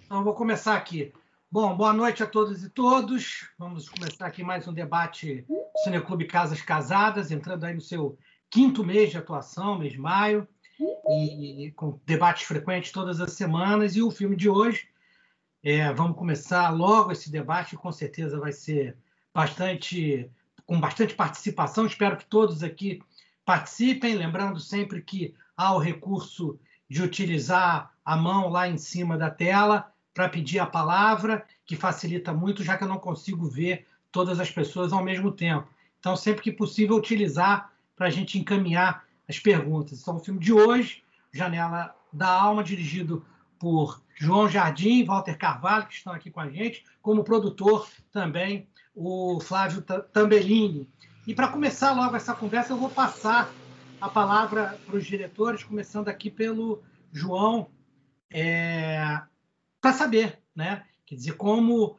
Então, eu vou começar aqui. Bom, boa noite a todas e todos. Vamos começar aqui mais um debate do Cineclube Casas Casadas, entrando aí no seu quinto mês de atuação, mês de maio, e com debates frequentes todas as semanas. E o filme de hoje, vamos começar logo esse debate, com certeza vai ser com bastante participação. Espero que todos aqui participem, lembrando sempre que há o recurso de utilizar a mão lá em cima da tela para pedir a palavra, que facilita muito, já que eu não consigo ver todas as pessoas ao mesmo tempo. Então, sempre que possível, utilizar para a gente encaminhar as perguntas. Então, o filme de hoje, Janela da Alma, dirigido por João Jardim e Walter Carvalho, que estão aqui com a gente, como produtor também o Flávio Tambellini. E para começar logo essa conversa, eu vou passar a palavra para os diretores, começando aqui pelo João, para saber, né? Quer dizer, como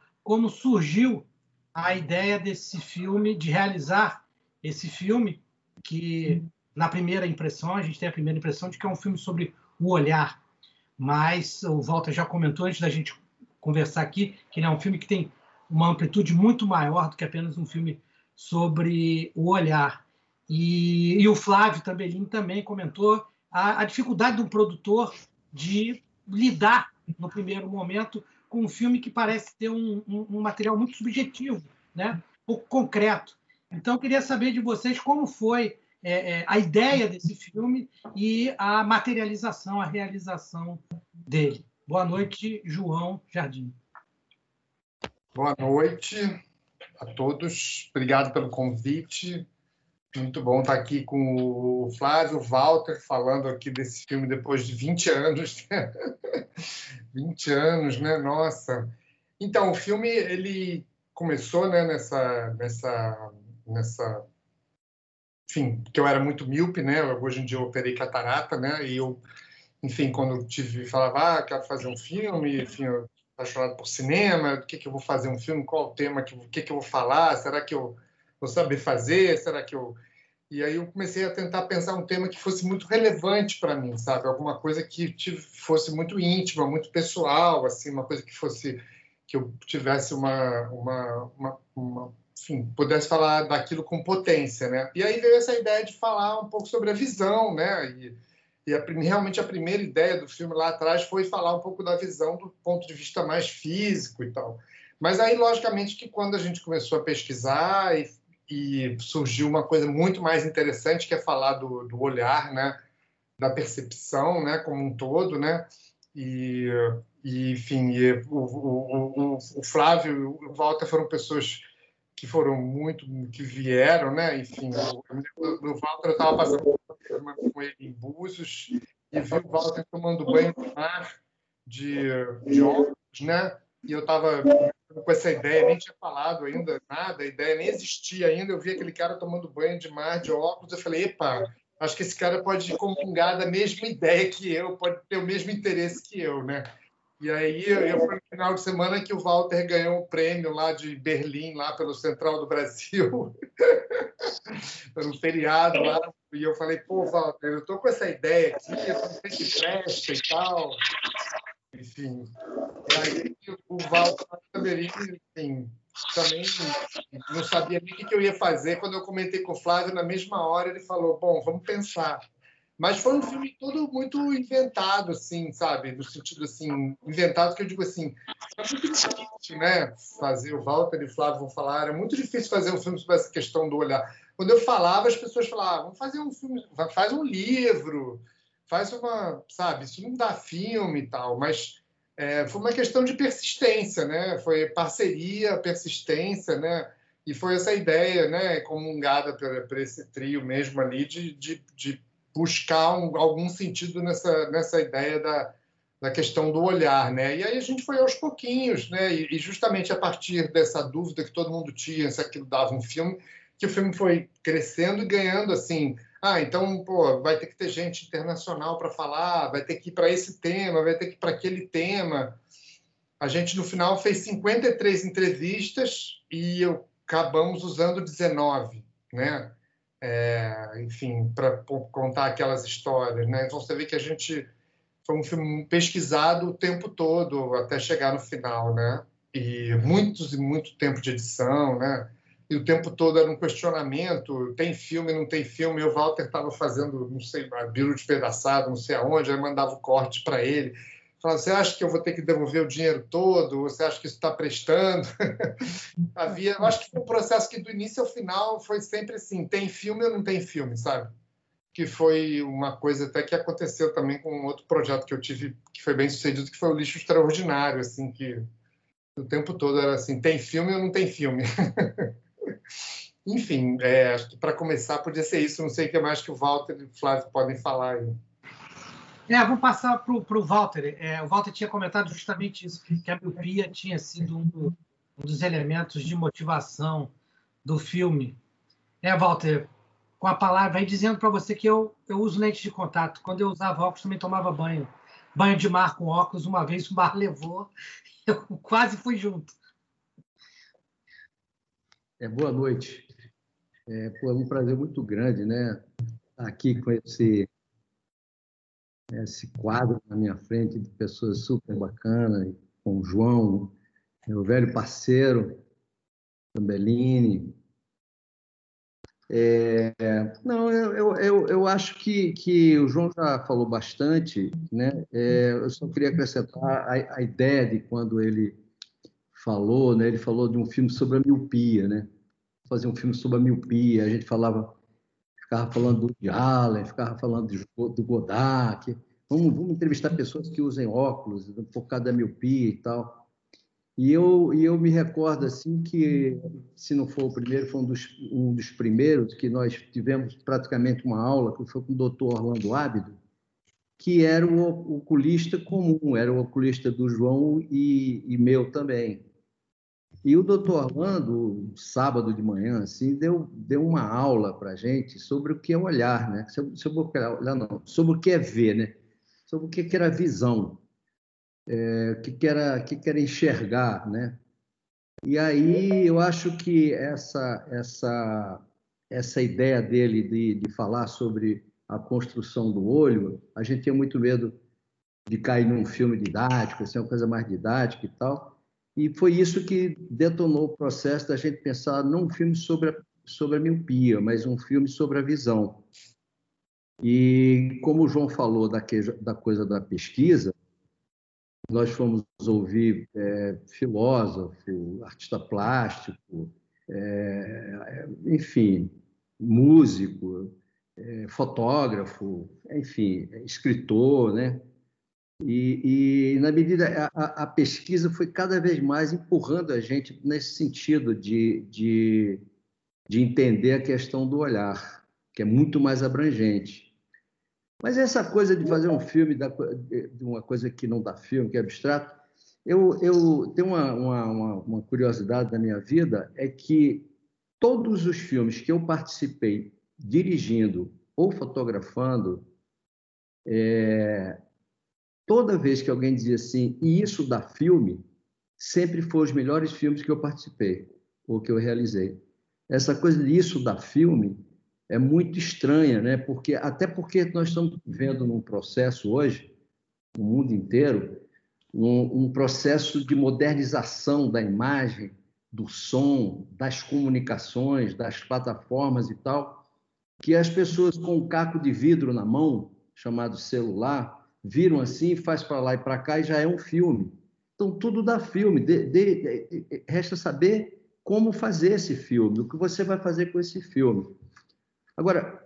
surgiu a ideia desse filme, de realizar esse filme, que na primeira impressão, a gente tem a primeira impressão de que é um filme sobre o olhar, mas o Walter já comentou antes da gente conversar aqui que ele é um filme que tem uma amplitude muito maior do que apenas um filme sobre o olhar. E o Flávio Tambellini também comentou a dificuldade de um produtor de lidar, no primeiro momento, com um filme que parece ter um material muito subjetivo, né? Pouco concreto. Então, eu queria saber de vocês como foi a ideia desse filme e a materialização, a realização dele. Boa noite, João Jardim. Boa noite a todos. Obrigado pelo convite. Muito bom estar aqui com o Flávio, o Walter, falando aqui desse filme depois de 20 anos. 20 anos, né? Nossa. Então, o filme ele começou, né, enfim, porque eu era muito míope, né? Hoje em dia eu operei catarata, né? E eu, enfim, quando eu falava, quero fazer um filme, enfim, eu apaixonado por cinema, do que eu vou fazer um filme, qual o tema, o que eu vou falar, será que eu vou saber fazer, será que eu... E aí eu comecei a tentar pensar um tema que fosse muito relevante para mim, sabe? Alguma coisa que fosse muito íntima, muito pessoal, assim, uma coisa que eu tivesse enfim, pudesse falar daquilo com potência, né? E aí veio essa ideia de falar um pouco sobre a visão, né? Realmente a primeira ideia do filme lá atrás foi falar um pouco da visão do ponto de vista mais físico e tal. Mas aí, logicamente, que quando a gente começou a pesquisar e surgiu uma coisa muito mais interessante, que é falar do olhar, né? Da percepção, né? Como um todo, né? Enfim, o Flávio e o Walter foram pessoas que vieram, né? Enfim, o Walter, eu estava passando com ele em Búzios e vi o Walter tomando banho de mar de óculos, né? E eu estava com essa ideia, nem tinha falado ainda nada, a ideia nem existia ainda. Eu vi aquele cara tomando banho de mar de óculos, eu falei, epa, acho que esse cara pode comungar da mesma ideia que eu, pode ter o mesmo interesse que eu, né? E aí, foi no final de semana que o Walter ganhou um prêmio lá de Berlim, lá pelo Central do Brasil, no feriado lá, e eu falei, pô, Walter, eu tô com essa ideia aqui, eu não sei se presta e tal. Enfim, e aí o Walter também, enfim, também não sabia nem o que eu ia fazer. Quando eu comentei com o Flávio, na mesma hora, ele falou, bom, vamos pensar. Mas foi um filme todo muito inventado, assim, sabe? No sentido, assim, inventado que eu digo assim, é muito difícil, né? Fazer, o Walter e o Flávio vão falar, é muito difícil fazer um filme sobre essa questão do olhar. Quando eu falava, as pessoas falavam, vamos fazer um filme, faz um livro, faz uma, sabe? Isso não dá filme e tal, mas foi uma questão de persistência, né? Foi parceria, persistência, né? E foi essa ideia, né, comungada por esse trio mesmo ali de buscar algum sentido nessa ideia da questão do olhar, né? E aí a gente foi aos pouquinhos, né? E justamente a partir dessa dúvida que todo mundo tinha se aquilo dava um filme, que o filme foi crescendo e ganhando assim. Então, pô, vai ter que ter gente internacional para falar, vai ter que ir para esse tema, vai ter que ir para aquele tema. A gente, no final, fez 53 entrevistas e acabamos usando 19, né? Enfim, para contar aquelas histórias, né? Então, você vê que a gente foi um filme pesquisado o tempo todo até chegar no final, né? E muito tempo de edição, né? E o tempo todo era um questionamento, tem filme, não tem filme, e o Walter estava fazendo, não sei, Biro despedaçado, não sei aonde, aí mandava o corte para ele, falava, você acha que eu vou ter que devolver o dinheiro todo? Você acha que isso está prestando? Eu acho que foi um processo que do início ao final foi sempre assim, tem filme ou não tem filme, sabe? Que foi uma coisa até que aconteceu também com um outro projeto que eu tive, que foi bem sucedido, que foi o Lixo Extraordinário, assim, que o tempo todo era assim, tem filme ou não tem filme? Enfim, acho que para começar podia ser isso. Não sei o que mais que o Walter e o Flávio podem falar aí. Vou passar para o Walter. O Walter tinha comentado justamente isso, que a miopia tinha sido um dos elementos de motivação do filme. Walter, com a palavra, aí dizendo para você que eu uso lente de contato. Quando eu usava óculos, também tomava banho. Banho de mar com óculos, uma vez o mar levou, eu quase fui junto. Boa noite. É um prazer muito grande, né? Estar aqui com esse quadro na minha frente de pessoas super bacanas, com o João, meu velho parceiro, Tambellini. Não, eu acho que o João já falou bastante, né? Eu só queria acrescentar a ideia de quando ele falou, né? Ele falou de um filme sobre a miopia, né? Fazer um filme sobre a miopia, a gente ficava falando do Woody Allen, ficava falando do Godard, vamos entrevistar pessoas que usem óculos por causa da miopia e tal. E eu me recordo assim que, se não for o primeiro, foi um dos primeiros que nós tivemos praticamente uma aula, que foi com o doutor Orlando Ábido, que era o oculista comum, era o oculista do João e meu também. E o doutor Orlando, sábado de manhã, assim, deu uma aula para a gente sobre o que é olhar, né? Sobre olhar, não, sobre o que é ver, né? Sobre o que era visão, o que era enxergar, né? E aí eu acho que essa ideia dele de falar sobre a construção do olho, a gente tinha muito medo de cair num filme didático, assim, uma coisa mais didática e tal. E foi isso que detonou o processo da gente pensar não um filme sobre a miopia, mas um filme sobre a visão. E como o João falou da coisa da pesquisa, nós fomos ouvir filósofo, artista plástico, enfim, músico, fotógrafo, enfim, escritor, né? E na medida a pesquisa foi cada vez mais empurrando a gente nesse sentido de entender a questão do olhar, que é muito mais abrangente. Mas essa coisa de fazer um filme de uma coisa que não dá filme, que é abstrato, eu tenho uma curiosidade da minha vida, é que todos os filmes que eu participei dirigindo ou fotografando, toda vez que alguém dizia assim, e isso dá filme, sempre foram os melhores filmes que eu participei, ou que eu realizei. Essa coisa de isso dá filme é muito estranha, né? Até porque nós estamos vendo num processo hoje, no mundo inteiro, um processo de modernização da imagem, do som, das comunicações, das plataformas e tal, que as pessoas com um caco de vidro na mão, chamado celular, viram assim, faz para lá e para cá e já é um filme. Então, tudo dá filme. Resta saber como fazer esse filme, o que você vai fazer com esse filme. Agora,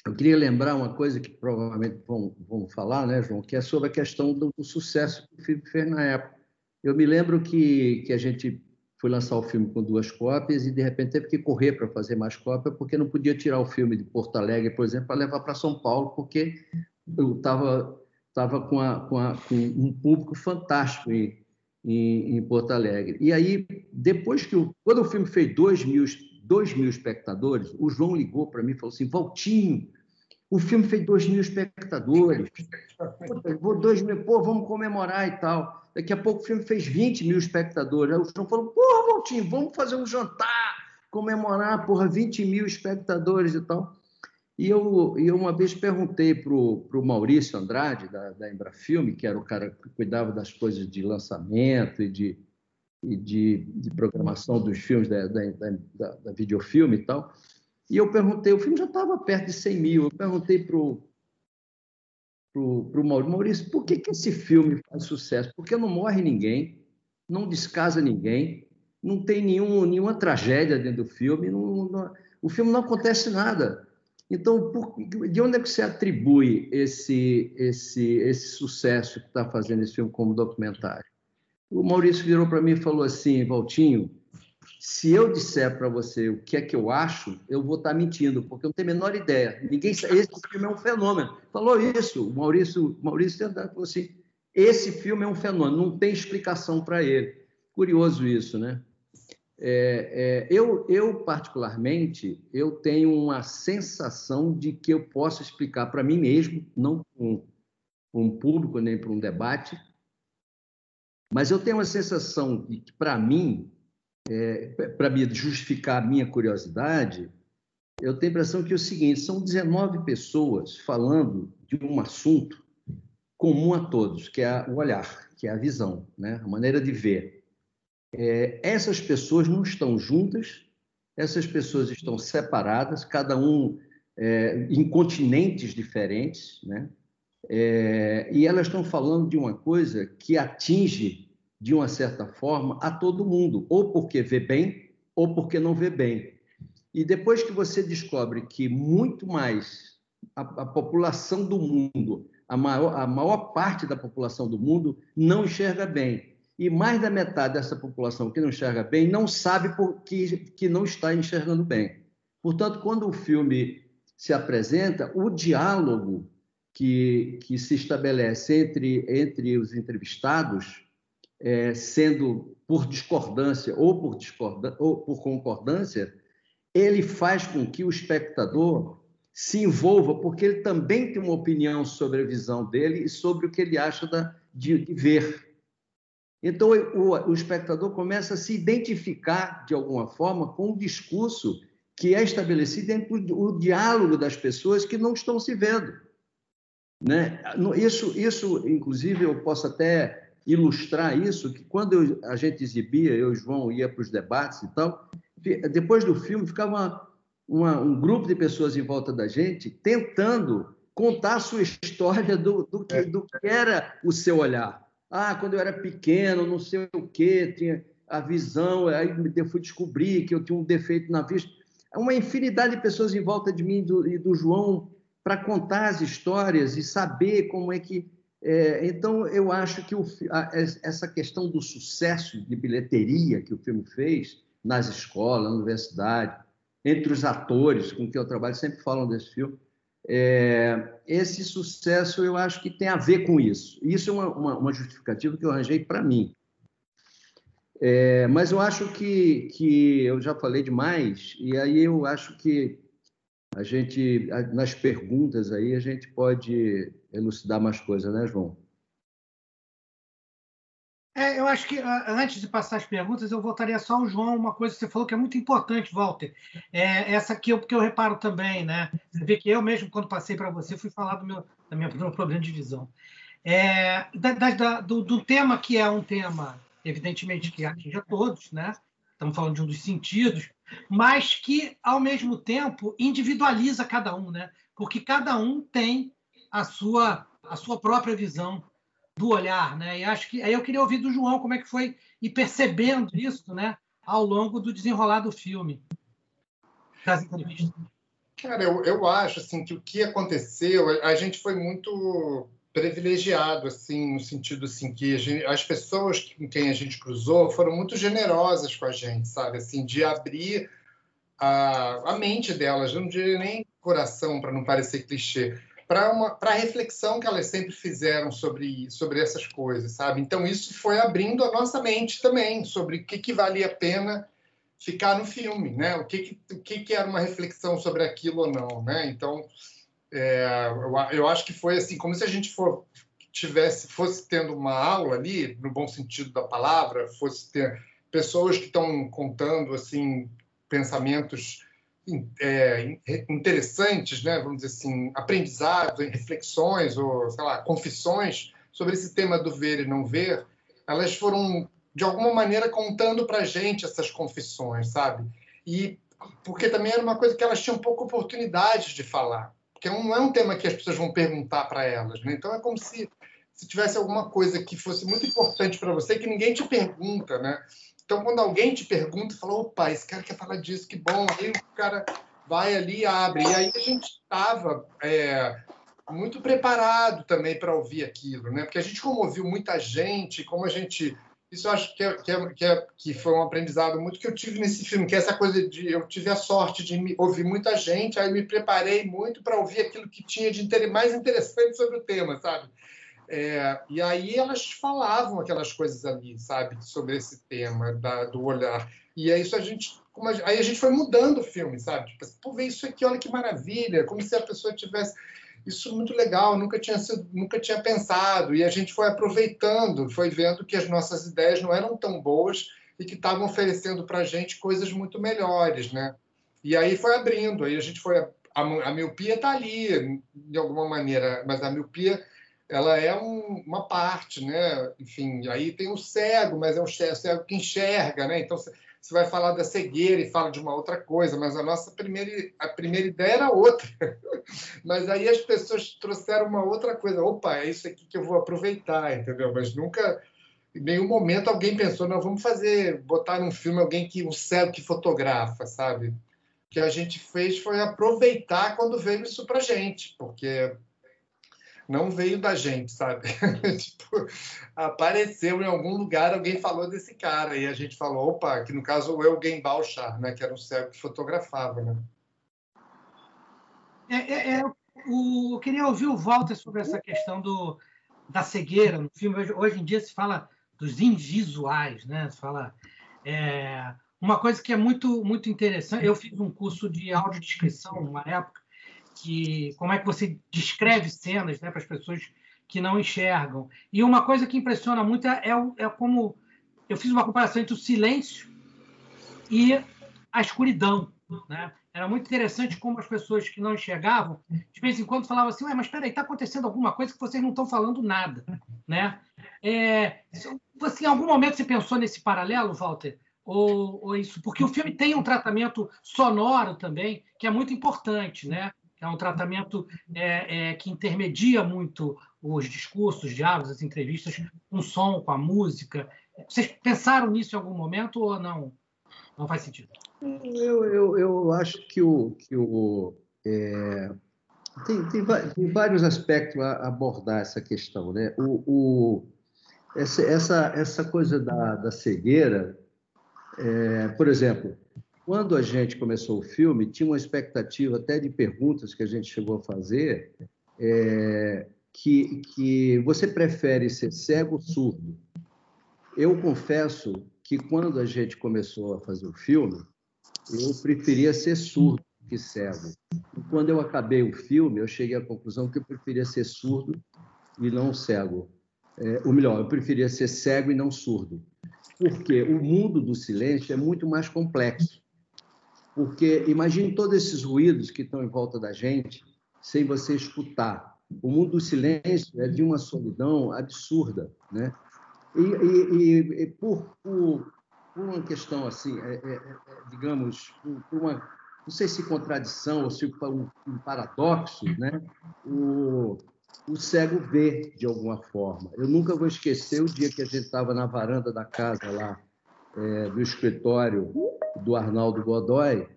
eu queria lembrar uma coisa que provavelmente vão falar, né, João, que é sobre a questão do sucesso que o filme fez na época. Eu me lembro que a gente foi lançar o filme com 2 cópias e, de repente, teve que correr para fazer mais cópias, porque não podia tirar o filme de Porto Alegre, por exemplo, para levar para São Paulo, porque eu estava com um público fantástico em Porto Alegre. E aí, quando o filme fez 2 mil espectadores, o João ligou para mim e falou assim, Valtinho, o filme fez 2 mil espectadores. Puta, 2 mil, vamos comemorar e tal. Daqui a pouco o filme fez 20 mil espectadores. Aí o João falou, Valtinho, vamos fazer um jantar, comemorar, 20 mil espectadores e tal. E eu uma vez perguntei para o Maurício Andrade, da Embrafilme, que era o cara que cuidava das coisas de lançamento e de programação dos filmes, da videofilme e tal. E eu perguntei, o filme já estava perto de 100 mil, eu perguntei para o Maurício, por que esse filme faz sucesso? Porque não morre ninguém, não descasa ninguém, não tem nenhuma tragédia dentro do filme, o filme não acontece nada. Então, de onde é que você atribui esse sucesso que está fazendo esse filme como documentário? O Maurício virou para mim e falou assim, Valtinho, se eu disser para você o que é que eu acho, eu vou estar mentindo, porque eu não tenho a menor ideia. Esse filme é um fenômeno. Falou isso, o Maurício falou assim, esse filme é um fenômeno, não tem explicação para ele. Curioso isso, né? Eu, particularmente, eu tenho uma sensação de que eu posso explicar para mim mesmo, não para um público, nem para um debate, mas eu tenho uma sensação de que, para mim, para me justificar a minha curiosidade, eu tenho a impressão que é o seguinte, são 19 pessoas falando de um assunto comum a todos, que é o olhar, que é a visão, né? A maneira de ver. Essas pessoas não estão juntas, essas pessoas estão separadas, cada um em continentes diferentes, né? E elas estão falando de uma coisa que atinge, de uma certa forma, a todo mundo, ou porque vê bem, ou porque não vê bem. E depois que você descobre que muito mais a população do mundo, a maior parte da população do mundo não enxerga bem, e mais da metade dessa população que não enxerga bem não sabe que não está enxergando bem. Portanto, quando o filme se apresenta, o diálogo que se estabelece entre os entrevistados, sendo por discordância ou por concordância, ele faz com que o espectador se envolva, porque ele também tem uma opinião sobre a visão dele e sobre o que ele acha de ver. Então, o espectador começa a se identificar, de alguma forma, com o discurso que é estabelecido dentro do diálogo das pessoas que não estão se vendo, né? Isso, inclusive, eu posso até ilustrar isso, que quando a gente exibia, eu e o João ia para os debates e tal, depois do filme ficava um grupo de pessoas em volta da gente tentando contar a sua história do que era o seu olhar. Quando eu era pequeno, não sei o quê, tinha a visão, aí eu fui descobrir que eu tinha um defeito na vista. Uma infinidade de pessoas em volta de mim e do João para contar as histórias e saber como é que... Então, eu acho que essa questão do sucesso de bilheteria que o filme fez nas escolas, na universidade, entre os atores com quem eu trabalho, sempre falam desse filme, esse sucesso eu acho que tem a ver com isso. Isso é uma justificativa que eu arranjei para mim. Mas eu acho que eu já falei demais, e aí eu acho que a gente, nas perguntas aí, a gente pode elucidar mais coisas, né, João? Eu acho que, antes de passar as perguntas, eu voltaria só ao João, uma coisa que você falou que é muito importante, Walter. Essa aqui, porque eu reparo também, né? Você vê que eu mesmo, quando passei para você, fui falar do meu problema de visão. Do tema que é um tema, evidentemente, que atinge a todos, né? Estamos falando de um dos sentidos, mas que, ao mesmo tempo, individualiza cada um, né? Porque cada um tem a sua própria visão do olhar, né? E acho que aí eu queria ouvir do João como é que foi ir percebendo isso, né, ao longo do desenrolar do filme, das entrevistas. Cara, eu acho assim que o que aconteceu, a gente foi muito privilegiado, assim, no sentido assim que as pessoas com quem a gente cruzou foram muito generosas com a gente, sabe, assim, de abrir a mente delas, não diria nem coração para não parecer clichê, para a reflexão que elas sempre fizeram sobre essas coisas, sabe? Então, isso foi abrindo a nossa mente também sobre o que valia a pena ficar no filme, né? O que era uma reflexão sobre aquilo ou não, né? Então, eu acho que foi assim, como se a gente fosse tendo uma aula ali, no bom sentido da palavra, fosse ter pessoas que estão contando assim pensamentos interessantes, né? Vamos dizer assim, aprendizados, reflexões ou, sei lá, confissões sobre esse tema do ver e não ver, elas foram, de alguma maneira, contando para a gente essas confissões, sabe? E porque também era uma coisa que elas tinham pouca oportunidade de falar, porque não é um tema que as pessoas vão perguntar para elas, né? Então é como se tivesse alguma coisa que fosse muito importante para você que ninguém te pergunta, né? Então, quando alguém te pergunta, fala, opa, esse cara quer falar disso, que bom. Aí o cara vai ali e abre. E aí a gente estava muito preparado também para ouvir aquilo, né? Porque a gente, como ouviu muita gente, como a gente... Isso eu acho que foi um aprendizado muito que eu tive nesse filme, que é essa coisa de... Eu tive a sorte de ouvir muita gente, aí me preparei muito para ouvir aquilo que tinha de mais interessante sobre o tema, sabe? E aí elas falavam aquelas coisas ali, sabe, sobre esse tema do olhar. E é isso aí a gente foi mudando o filme, sabe? Tipo, pô, vê isso aqui, olha que maravilha, como se a pessoa tivesse isso muito legal, nunca tinha pensado. E a gente foi aproveitando, foi vendo que as nossas ideias não eram tão boas e que estavam oferecendo para a gente coisas muito melhores, né? E aí foi abrindo, aí a gente foi a miopia está ali de alguma maneira, mas a miopia ela é uma parte, né? Enfim, aí tem o cego, mas é o cego que enxerga, né? Então, você vai falar da cegueira e fala de uma outra coisa, mas a nossa primeira ideia era outra. Mas aí as pessoas trouxeram uma outra coisa. Opa, é isso aqui que eu vou aproveitar, entendeu? Mas nunca, em nenhum momento, alguém pensou, não, vamos botar num filme um cego que fotografa, sabe? O que a gente fez foi aproveitar quando veio isso pra gente, porque não veio da gente, sabe? Tipo, apareceu em algum lugar, alguém falou desse cara, e a gente falou, opa, que no caso o Eugen Bauchar, né, que era um cego que fotografava, né? Eu queria ouvir o Walter sobre essa questão da cegueira no filme. Hoje em dia se fala dos invisuais, né? Se fala uma coisa que é muito muito interessante. Eu fiz um curso de audiodescrição numa época, que como é que você descreve cenas, né, para as pessoas que não enxergam. E uma coisa que impressiona muito é como eu fiz uma comparação entre o silêncio e a escuridão, né? Era muito interessante como as pessoas que não enxergavam, de vez em quando falavam assim, mas espera aí, está acontecendo alguma coisa que vocês não estão falando nada, né? Você, em algum momento você pensou nesse paralelo, Walter? Ou isso? Porque o filme tem um tratamento sonoro também, que é muito importante, né? É um tratamento que intermedia muito os discursos, os diálogos, as entrevistas, com o som, com a música. Vocês pensaram nisso em algum momento ou não? Não faz sentido. Eu acho que tem vários aspectos a abordar essa questão, né? Essa coisa da cegueira, por exemplo, quando a gente começou o filme, tinha uma expectativa até de perguntas que a gente chegou a fazer, que você prefere ser cego ou surdo? Eu confesso que quando a gente começou a fazer o filme, eu preferia ser surdo que cego. E quando eu acabei o filme, eu cheguei à conclusão que eu preferia ser surdo e não cego. Ou melhor, eu preferia ser cego e não surdo. Porque o mundo do silêncio é muito mais complexo. Porque imagine todos esses ruídos que estão em volta da gente sem você escutar. O mundo do silêncio é de uma solidão absurda, né? E por uma questão assim, digamos, por uma, não sei se contradição ou se um paradoxo, né? O cego vê de alguma forma. Eu nunca vou esquecer o dia que a gente estava na varanda da casa lá, do escritório do Arnaldo Godoy,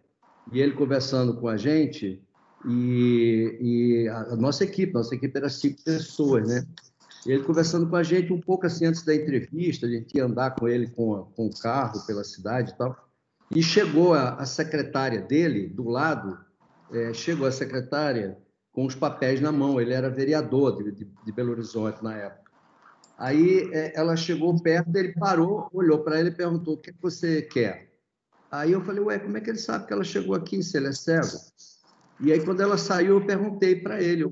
e ele conversando com a gente, e a nossa equipe era 5 pessoas, né? E ele conversando com a gente um pouco assim antes da entrevista, a gente ia andar com ele com o carro pela cidade e tal, e chegou a secretária dele, do lado, chegou a secretária com os papéis na mão, ele era vereador de Belo Horizonte na época. Aí ela chegou perto, ele parou, olhou para ele e perguntou, o que você quer? Aí eu falei, como é que ele sabe que ela chegou aqui, se ele é cego? E aí, quando ela saiu, eu perguntei para ele,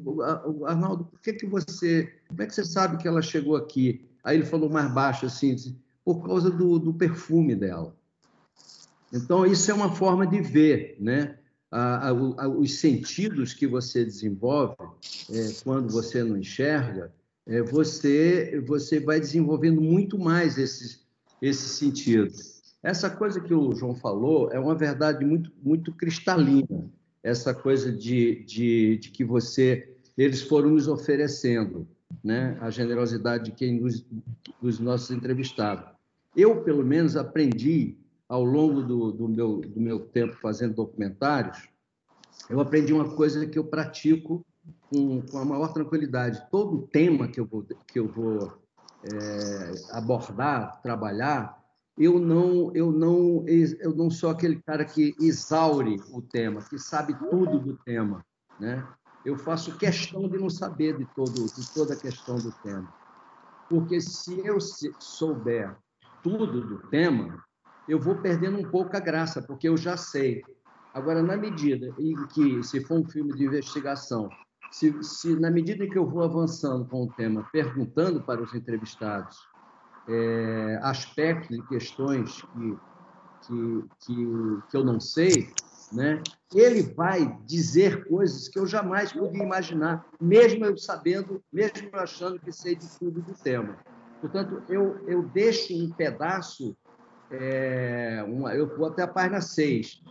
Arnaldo, como é que você sabe que ela chegou aqui? Aí ele falou mais baixo, assim, por causa do perfume dela. Então, isso é uma forma de ver, né? os sentidos que você desenvolve quando você não enxerga, você vai desenvolvendo muito mais esses sentidos. Essa coisa que o João falou é uma verdade muito, muito cristalina, essa coisa de que eles foram nos oferecendo, né? A generosidade dos nossos entrevistados. Eu, pelo menos, aprendi, ao longo do meu tempo fazendo documentários, eu aprendi uma coisa que eu pratico com a maior tranquilidade. Todo tema que eu vou abordar, trabalhar, eu não sou aquele cara que exaure o tema, que sabe tudo do tema, né? Eu faço questão de não saber de toda a questão do tema. Porque se eu souber tudo do tema, eu vou perdendo um pouco a graça, porque eu já sei. Agora, na medida em que, se for um filme de investigação, na medida em que eu vou avançando com o tema, perguntando para os entrevistados aspectos e questões que eu não sei, né? Ele vai dizer coisas que eu jamais podia imaginar, mesmo eu sabendo, mesmo eu achando que sei de tudo do tema. Portanto, eu deixo um pedaço, eu vou até a página 6,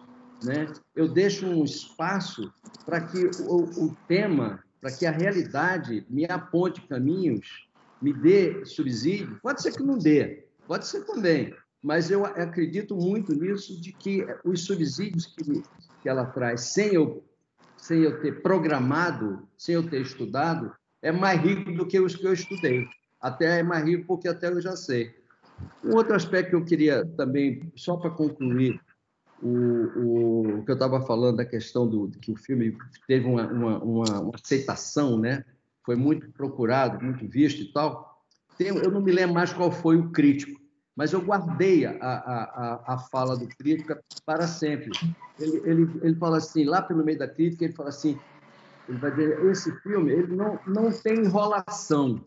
né? Eu deixo um espaço para que o tema, para que a realidade me aponte caminhos, me dê subsídio. Pode ser que não dê, pode ser também, mas eu acredito muito nisso, de que os subsídios que ela traz, sem eu ter programado, sem eu ter estudado, é mais rico do que os que eu estudei. Até é mais rico porque até eu já sei. Um outro aspecto que eu queria também, só para concluir, o que eu estava falando da questão de que o filme teve uma aceitação, né? Foi muito procurado, muito visto e tal. Eu não me lembro mais qual foi o crítico, mas eu guardei a fala do crítico para sempre. Ele fala assim, lá pelo meio da crítica, ele fala assim, ele vai dizer, esse filme ele não tem enrolação.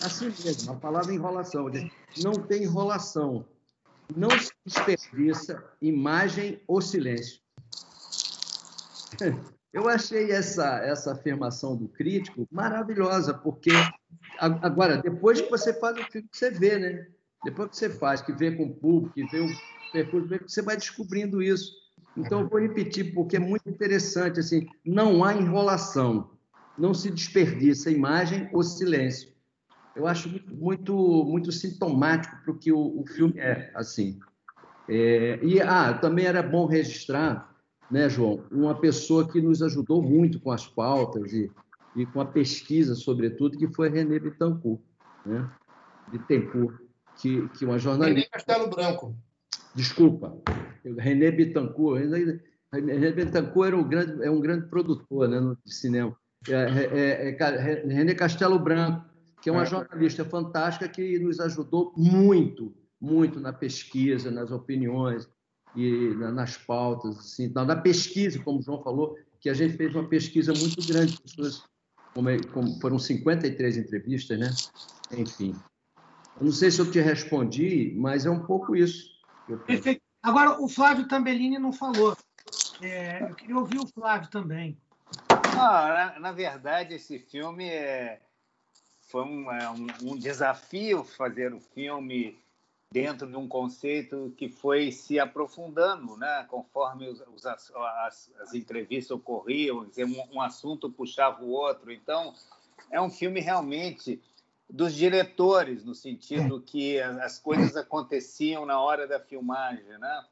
Assim mesmo, a palavra enrolação. Não tem enrolação. Não se desperdiça imagem ou silêncio. Eu achei essa afirmação do crítico maravilhosa, porque agora, depois que você faz o que você vê, né? Depois que você faz, que vê com o público, que vê o percurso, você vai descobrindo isso. Então, eu vou repetir, porque é muito interessante, assim, não há enrolação, não se desperdiça imagem ou silêncio. Eu acho muito, muito sintomático para o que o filme é, assim. Também era bom registrar, né, João, uma pessoa que nos ajudou muito com as pautas e com a pesquisa, sobretudo, que foi René Bittencourt, né? Bittencourt, que uma jornalista... René Castelo Branco. Desculpa, René Bittencourt. René Bittencourt é um grande produtor, né, de cinema. René Castelo Branco, que é uma jornalista fantástica que nos ajudou muito, muito na pesquisa, nas opiniões e nas pautas. Assim, na pesquisa, como o João falou, que a gente fez uma pesquisa muito grande, foram 53 entrevistas, né? Enfim. Eu não sei se eu te respondi, mas é um pouco isso. Perfeito. Agora, o Flávio Tambellini não falou. Eu queria ouvir o Flávio também. Na verdade, esse filme foi um desafio fazer o filme dentro de um conceito que foi se aprofundando, né? Conforme as entrevistas ocorriam, um assunto puxava o outro. Então, é um filme realmente dos diretores, no sentido que as coisas aconteciam na hora da filmagem, né?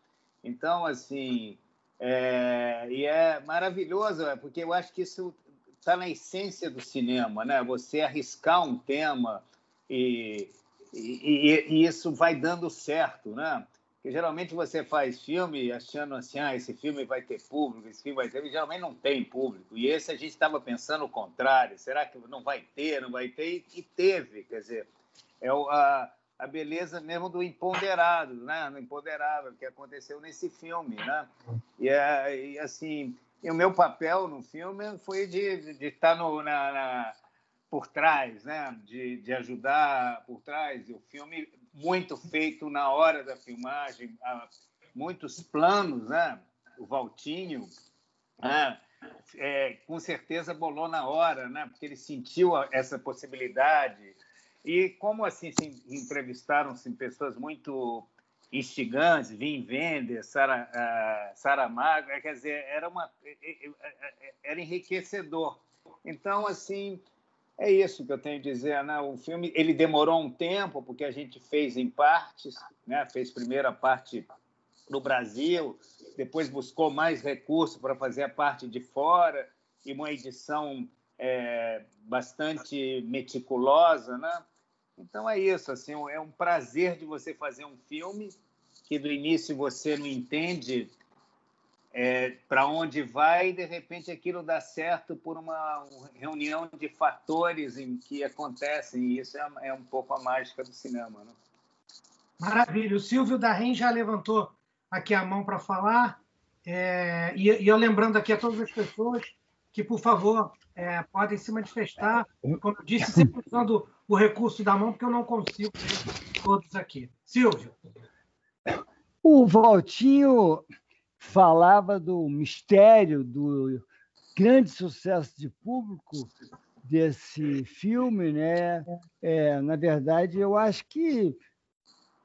Então, assim, e é maravilhoso, porque eu acho que isso está na essência do cinema, né? Você arriscar um tema e isso vai dando certo, né? Porque geralmente você faz filme achando assim, esse filme vai ter público, esse filme vai ter... E geralmente não tem público. E esse a gente estava pensando o contrário. Será que não vai ter? Não vai ter? E teve. Quer dizer, é a beleza mesmo do imponderado, né? Do imponderável que aconteceu nesse filme, né? E assim, o meu papel no filme foi de estar por trás, né? De ajudar por trás. E o filme muito feito na hora da filmagem, muitos planos, né? O Valtinho com certeza bolou na hora, né? Porque ele sentiu essa possibilidade. E como assim se entrevistaram-se pessoas muito instigantes, Wim Wenders, Saramago, quer dizer, era enriquecedor. Então, assim, é isso que eu tenho a dizer, né? O filme ele demorou um tempo, porque a gente fez em partes, né? Fez primeiro a parte no Brasil, depois buscou mais recursos para fazer a parte de fora, e uma edição bastante meticulosa, né? Então é isso, assim, é um prazer de você fazer um filme que do início você não entende para onde vai e de repente aquilo dá certo por uma reunião de fatores em que acontecem, e isso é um pouco a mágica do cinema, né? Maravilha. O Silvio Darren já levantou aqui a mão para falar, e eu lembrando aqui a todas as pessoas que, por favor, podem se manifestar, como eu disse, sempre usando o recurso da mão, porque eu não consigo ver todos aqui. Silvio. O Valtinho falava do mistério, do grande sucesso de público desse filme, né? Na verdade, eu acho que,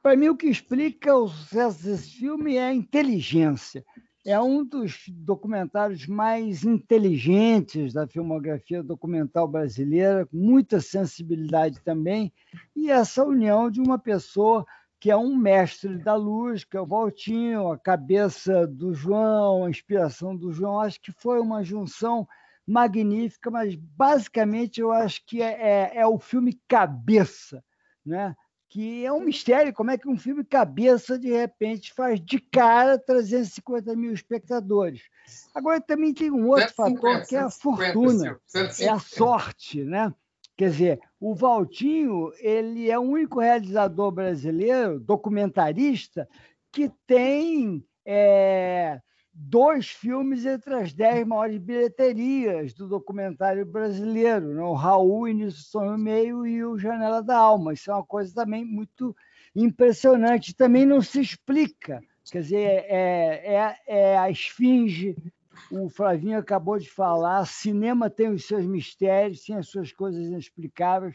para mim, o que explica o sucesso desse filme é a inteligência. É um dos documentários mais inteligentes da filmografia documental brasileira, com muita sensibilidade também, e essa união de uma pessoa que é um mestre da luz, que é o Valtinho, a cabeça do João, a inspiração do João. Acho que foi uma junção magnífica, mas basicamente eu acho que é o filme cabeça, né? Que é um mistério, como é que um filme cabeça, de repente, faz de cara 350 mil espectadores. Agora, também tem um outro fator, que é a fortuna, é a sorte, né? Quer dizer, o Valtinho, ele é o único realizador brasileiro, documentarista, que tem 2 filmes entre as 10 maiores bilheterias do documentário brasileiro, né? O Raul, Início, Sonho, Meio e o Janela da Alma. Isso é uma coisa também muito impressionante. Também não se explica. Quer dizer, é a esfinge. O Flavinho acabou de falar, cinema tem os seus mistérios, tem as suas coisas inexplicáveis.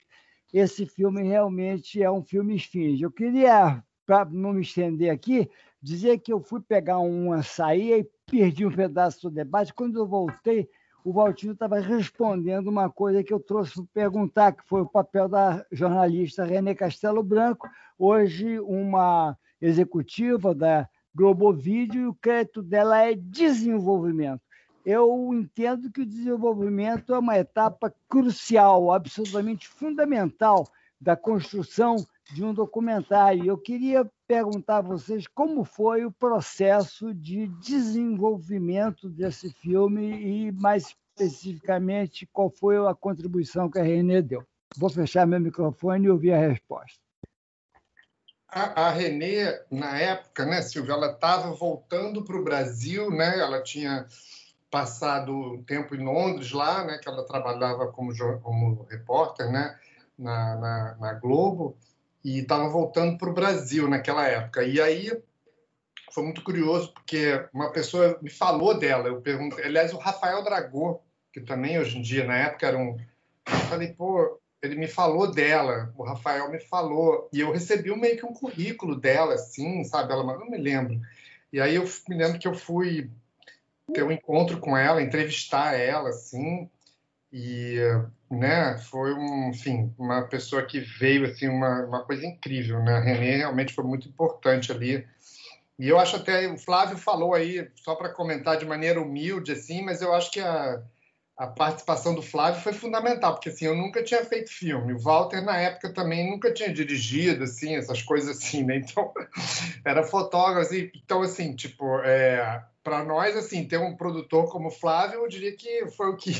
Esse filme realmente é um filme esfinge. Eu queria, para não me estender aqui, dizer que eu fui pegar um açaí e perdi um pedaço do debate. Quando eu voltei, o Valtinho estava respondendo uma coisa que eu trouxe para perguntar, que foi o papel da jornalista Renê Castelo Branco, hoje uma executiva da Globovídeo, e o crédito dela é desenvolvimento. Eu entendo que o desenvolvimento é uma etapa crucial, absolutamente fundamental da construção de um documentário. Eu queria perguntar a vocês como foi o processo de desenvolvimento desse filme e, mais especificamente, qual foi a contribuição que a Renê deu. Vou fechar meu microfone e ouvir a resposta. A Renê, na época, né, Silvia, ela estava voltando para o Brasil, né? Ela tinha passado um tempo em Londres lá, né? Que ela trabalhava como repórter, né? Na Globo, e estava voltando para o Brasil naquela época. E aí foi muito curioso, porque uma pessoa me falou dela. Eu perguntei, aliás, o Rafael Dragô, que também hoje em dia, na época, era um... Eu falei, pô, ele me falou dela, o Rafael me falou, e eu recebi meio que um currículo dela, assim, sabe? Ela, mas não me lembro. E aí eu me lembro que eu fui ter um encontro com ela, entrevistar ela, assim, e, né, foi enfim, uma pessoa que veio, assim, uma coisa incrível, né? A Renê realmente foi muito importante ali. E eu acho até, o Flávio falou aí, só para comentar de maneira humilde, assim, mas eu acho que a participação do Flávio foi fundamental, porque assim, eu nunca tinha feito filme. O Walter, na época, também nunca tinha dirigido, assim, essas coisas assim, né? Então, era fotógrafo, assim, então, assim, tipo, para nós, assim, ter um produtor como o Flávio, eu diria que foi o que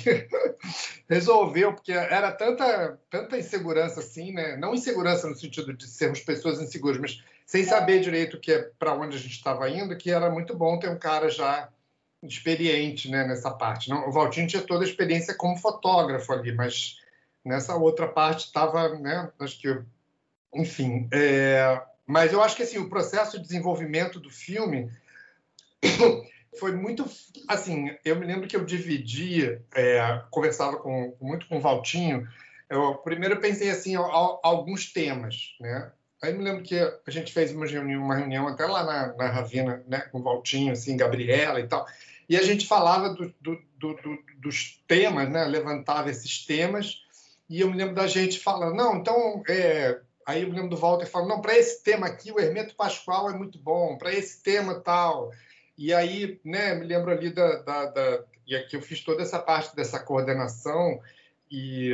resolveu, porque era tanta insegurança, assim, né? Não insegurança no sentido de sermos pessoas inseguras, mas sem saber direito para onde a gente estava indo, que era muito bom ter um cara já experiente, né, nessa parte. Não, o Valtinho tinha toda a experiência como fotógrafo ali, mas nessa outra parte estava, né, acho que, enfim. Mas eu acho que assim, o processo de desenvolvimento do filme foi muito... Assim, eu me lembro que eu dividia, conversava muito com o Valtinho. Primeiro eu pensei assim, alguns temas, né? Aí me lembro que a gente fez uma reunião até lá na Ravina, né, com o Valtinho, assim, Gabriela e tal, e a gente falava dos temas, né, levantava esses temas, e eu me lembro da gente falando, não, então... Aí eu me lembro do Walter falando, não, para esse tema aqui o Hermeto Pascoal é muito bom, para esse tema tal... E aí, né, me lembro ali e aqui eu fiz toda essa parte dessa coordenação e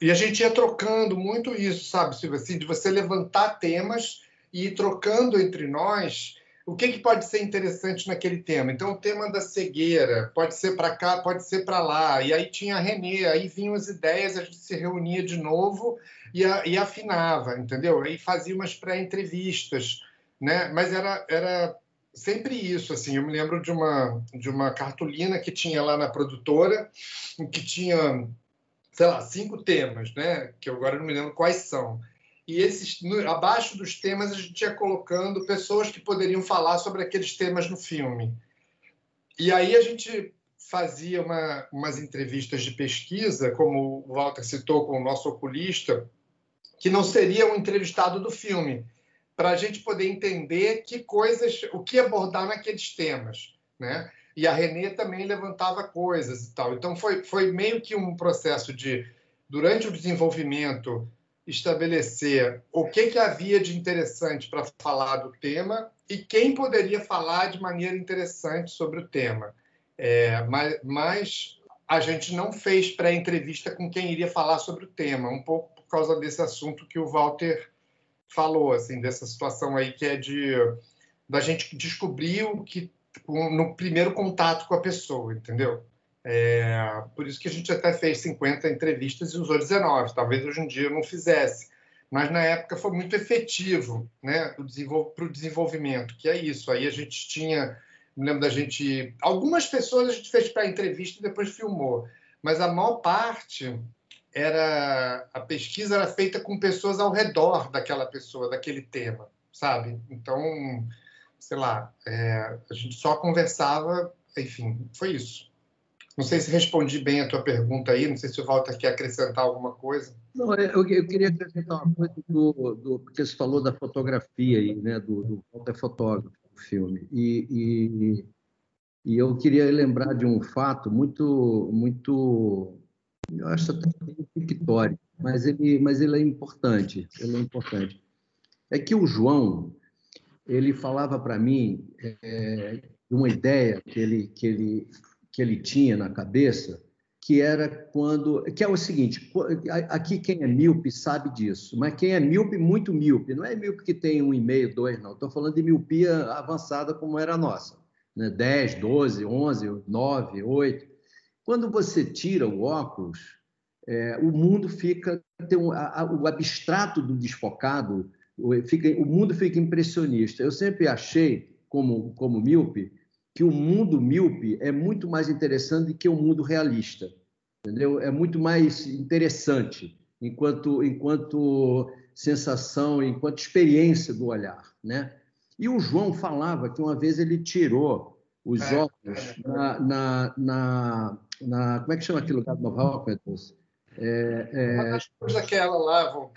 a gente ia trocando muito isso, sabe, Silvia? Assim, de você levantar temas e ir trocando entre nós o que pode ser interessante naquele tema. Então, o tema da cegueira pode ser para cá, pode ser para lá. E aí tinha a Renê, aí vinham as ideias, a gente se reunia de novo e afinava, entendeu? Aí fazia umas pré-entrevistas, né? Mas era sempre isso, assim. Eu me lembro de uma cartolina que tinha lá na produtora, que tinha, sei lá, 5 temas, né? Que eu agora não me lembro quais são. E abaixo dos temas a gente ia colocando pessoas que poderiam falar sobre aqueles temas no filme. E aí a gente fazia umas entrevistas de pesquisa, como o Walter citou, com o nosso oculista, que não seria um entrevistado do filme, para a gente poder entender o que abordar naqueles temas, né? E a Renê também levantava coisas e tal. Então foi meio que um processo de, durante o desenvolvimento, estabelecer o que havia de interessante para falar do tema e quem poderia falar de maneira interessante sobre o tema. Mas a gente não fez pré-entrevista com quem iria falar sobre o tema, um pouco por causa desse assunto que o Walter falou, assim, dessa situação aí que é da gente descobrir o que no primeiro contato com a pessoa, entendeu? Por isso que a gente até fez 50 entrevistas e usou 19. Talvez hoje em dia eu não fizesse. Mas na época foi muito efetivo, né, para o desenvolvimento, que é isso. Aí a gente tinha... Me lembro da gente... Algumas pessoas a gente fez para entrevista e depois filmou. Mas a maior parte... a pesquisa era feita com pessoas ao redor daquela pessoa, daquele tema, sabe? Então, sei lá, a gente só conversava, enfim, foi isso. Não sei se respondi bem a tua pergunta aí, não sei se o Walter quer acrescentar alguma coisa. Não, eu queria acrescentar uma coisa porque você falou da fotografia aí, né? Do Walter fotógrafo do filme. E eu queria lembrar de um fato muito eu acho até pictórico, mas ele é importante. Ele é importante. É que o João, ele falava para mim de uma ideia que ele tinha na cabeça, que é o seguinte, aqui quem é míope sabe disso, mas quem é míope, muito míope, não é míope que tem 1,5, 2, não. Estou falando de miopia avançada como era a nossa, né? 10, 12, 11, 9, 8. Quando você tira o óculos, o mundo fica... o abstrato do desfocado, o mundo fica impressionista. Eu sempre achei, como míope, que o mundo míope é muito mais interessante do que o mundo realista. Entendeu? É muito mais interessante enquanto sensação, enquanto experiência do olhar, né? E o João falava que uma vez ele tirou os óculos como é que chama aquele lugar do Nova York, meu Deus? Aquela lá...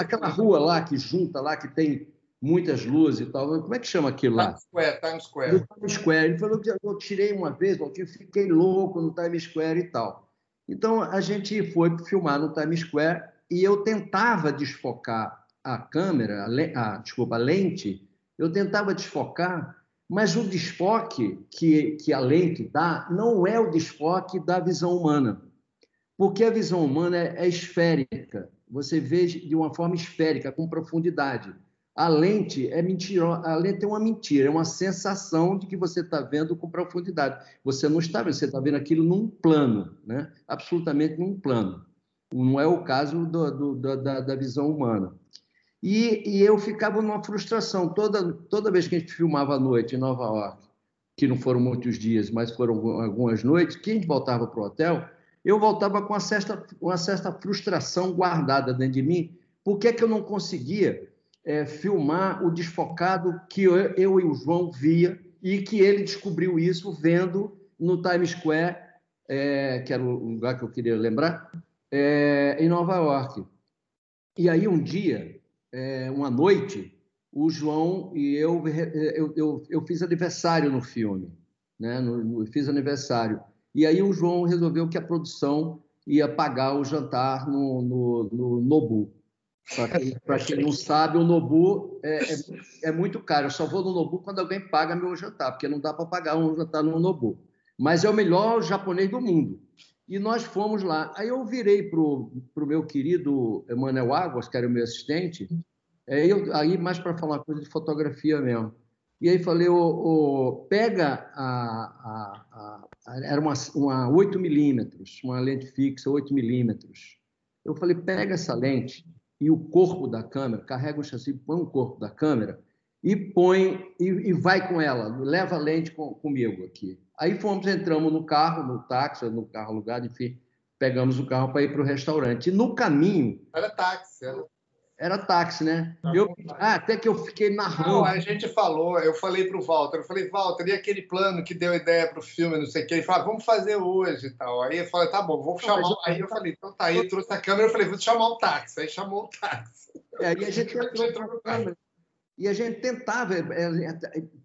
Aquela rua lá que junta, lá que tem muitas luzes e tal. Como é que chama aquilo lá? Times Square. Times Square. Ele falou que eu tirei uma vez, eu fiquei louco no Times Square e tal. Então, a gente foi filmar no Times Square e eu tentava desfocar a câmera, a lente, eu tentava desfocar, mas o desfoque que a lente dá não é o desfoque da visão humana, porque a visão humana é esférica, você vê de uma forma esférica, com profundidade. A lente é mentira, a lente é uma mentira, é uma sensação de que você está vendo com profundidade. Você não está vendo, você está vendo aquilo num plano, né? Absolutamente num plano. Não é o caso da visão humana. E eu ficava numa frustração. Toda vez que a gente filmava à noite em Nova York, que não foram muitos dias, mas foram algumas noites, que a gente voltava para o hotel, eu voltava com uma certa frustração guardada dentro de mim. Por que eu não conseguia filmar o desfocado que eu e o João via e que ele descobriu isso vendo no Times Square, que era o lugar que eu queria lembrar, em Nova York. E aí, um dia, uma noite, o João e eu fiz aniversário no filme, né? Fiz aniversário. E aí o João resolveu que a produção ia pagar o jantar no Nobu. Para quem não sabe, o Nobu é muito caro. Eu só vou no Nobu quando alguém paga meu jantar, porque não dá para pagar um jantar no Nobu. Mas é o melhor japonês do mundo. E nós fomos lá. Aí eu virei para o meu querido Emanuel Águas, que era o meu assistente, aí mais para falar uma coisa de fotografia mesmo. E aí falei, pega era uma 8mm, uma lente fixa, 8mm. Eu falei, pega essa lente e o corpo da câmera, carrega o chassi, põe o corpo da câmera e vai com ela, leva a lente comigo aqui. Aí entramos no carro, no táxi, no carro alugado, enfim, pegamos o carro para ir para o restaurante. E no caminho... Era táxi, Era táxi, né? Até que eu fiquei narrando. Não, a gente falou, eu falei para o Walter, Walter, e aquele plano que deu ideia para o filme, não sei o quê? Ele falou, vamos fazer hoje e tal. Aí eu falei, tá bom, vou chamar. Aí eu falei, então tá, aí eu trouxe a câmera, eu falei, vou chamar o táxi. Aí chamou o táxi. E a gente entrou no câmera. E a gente tentava,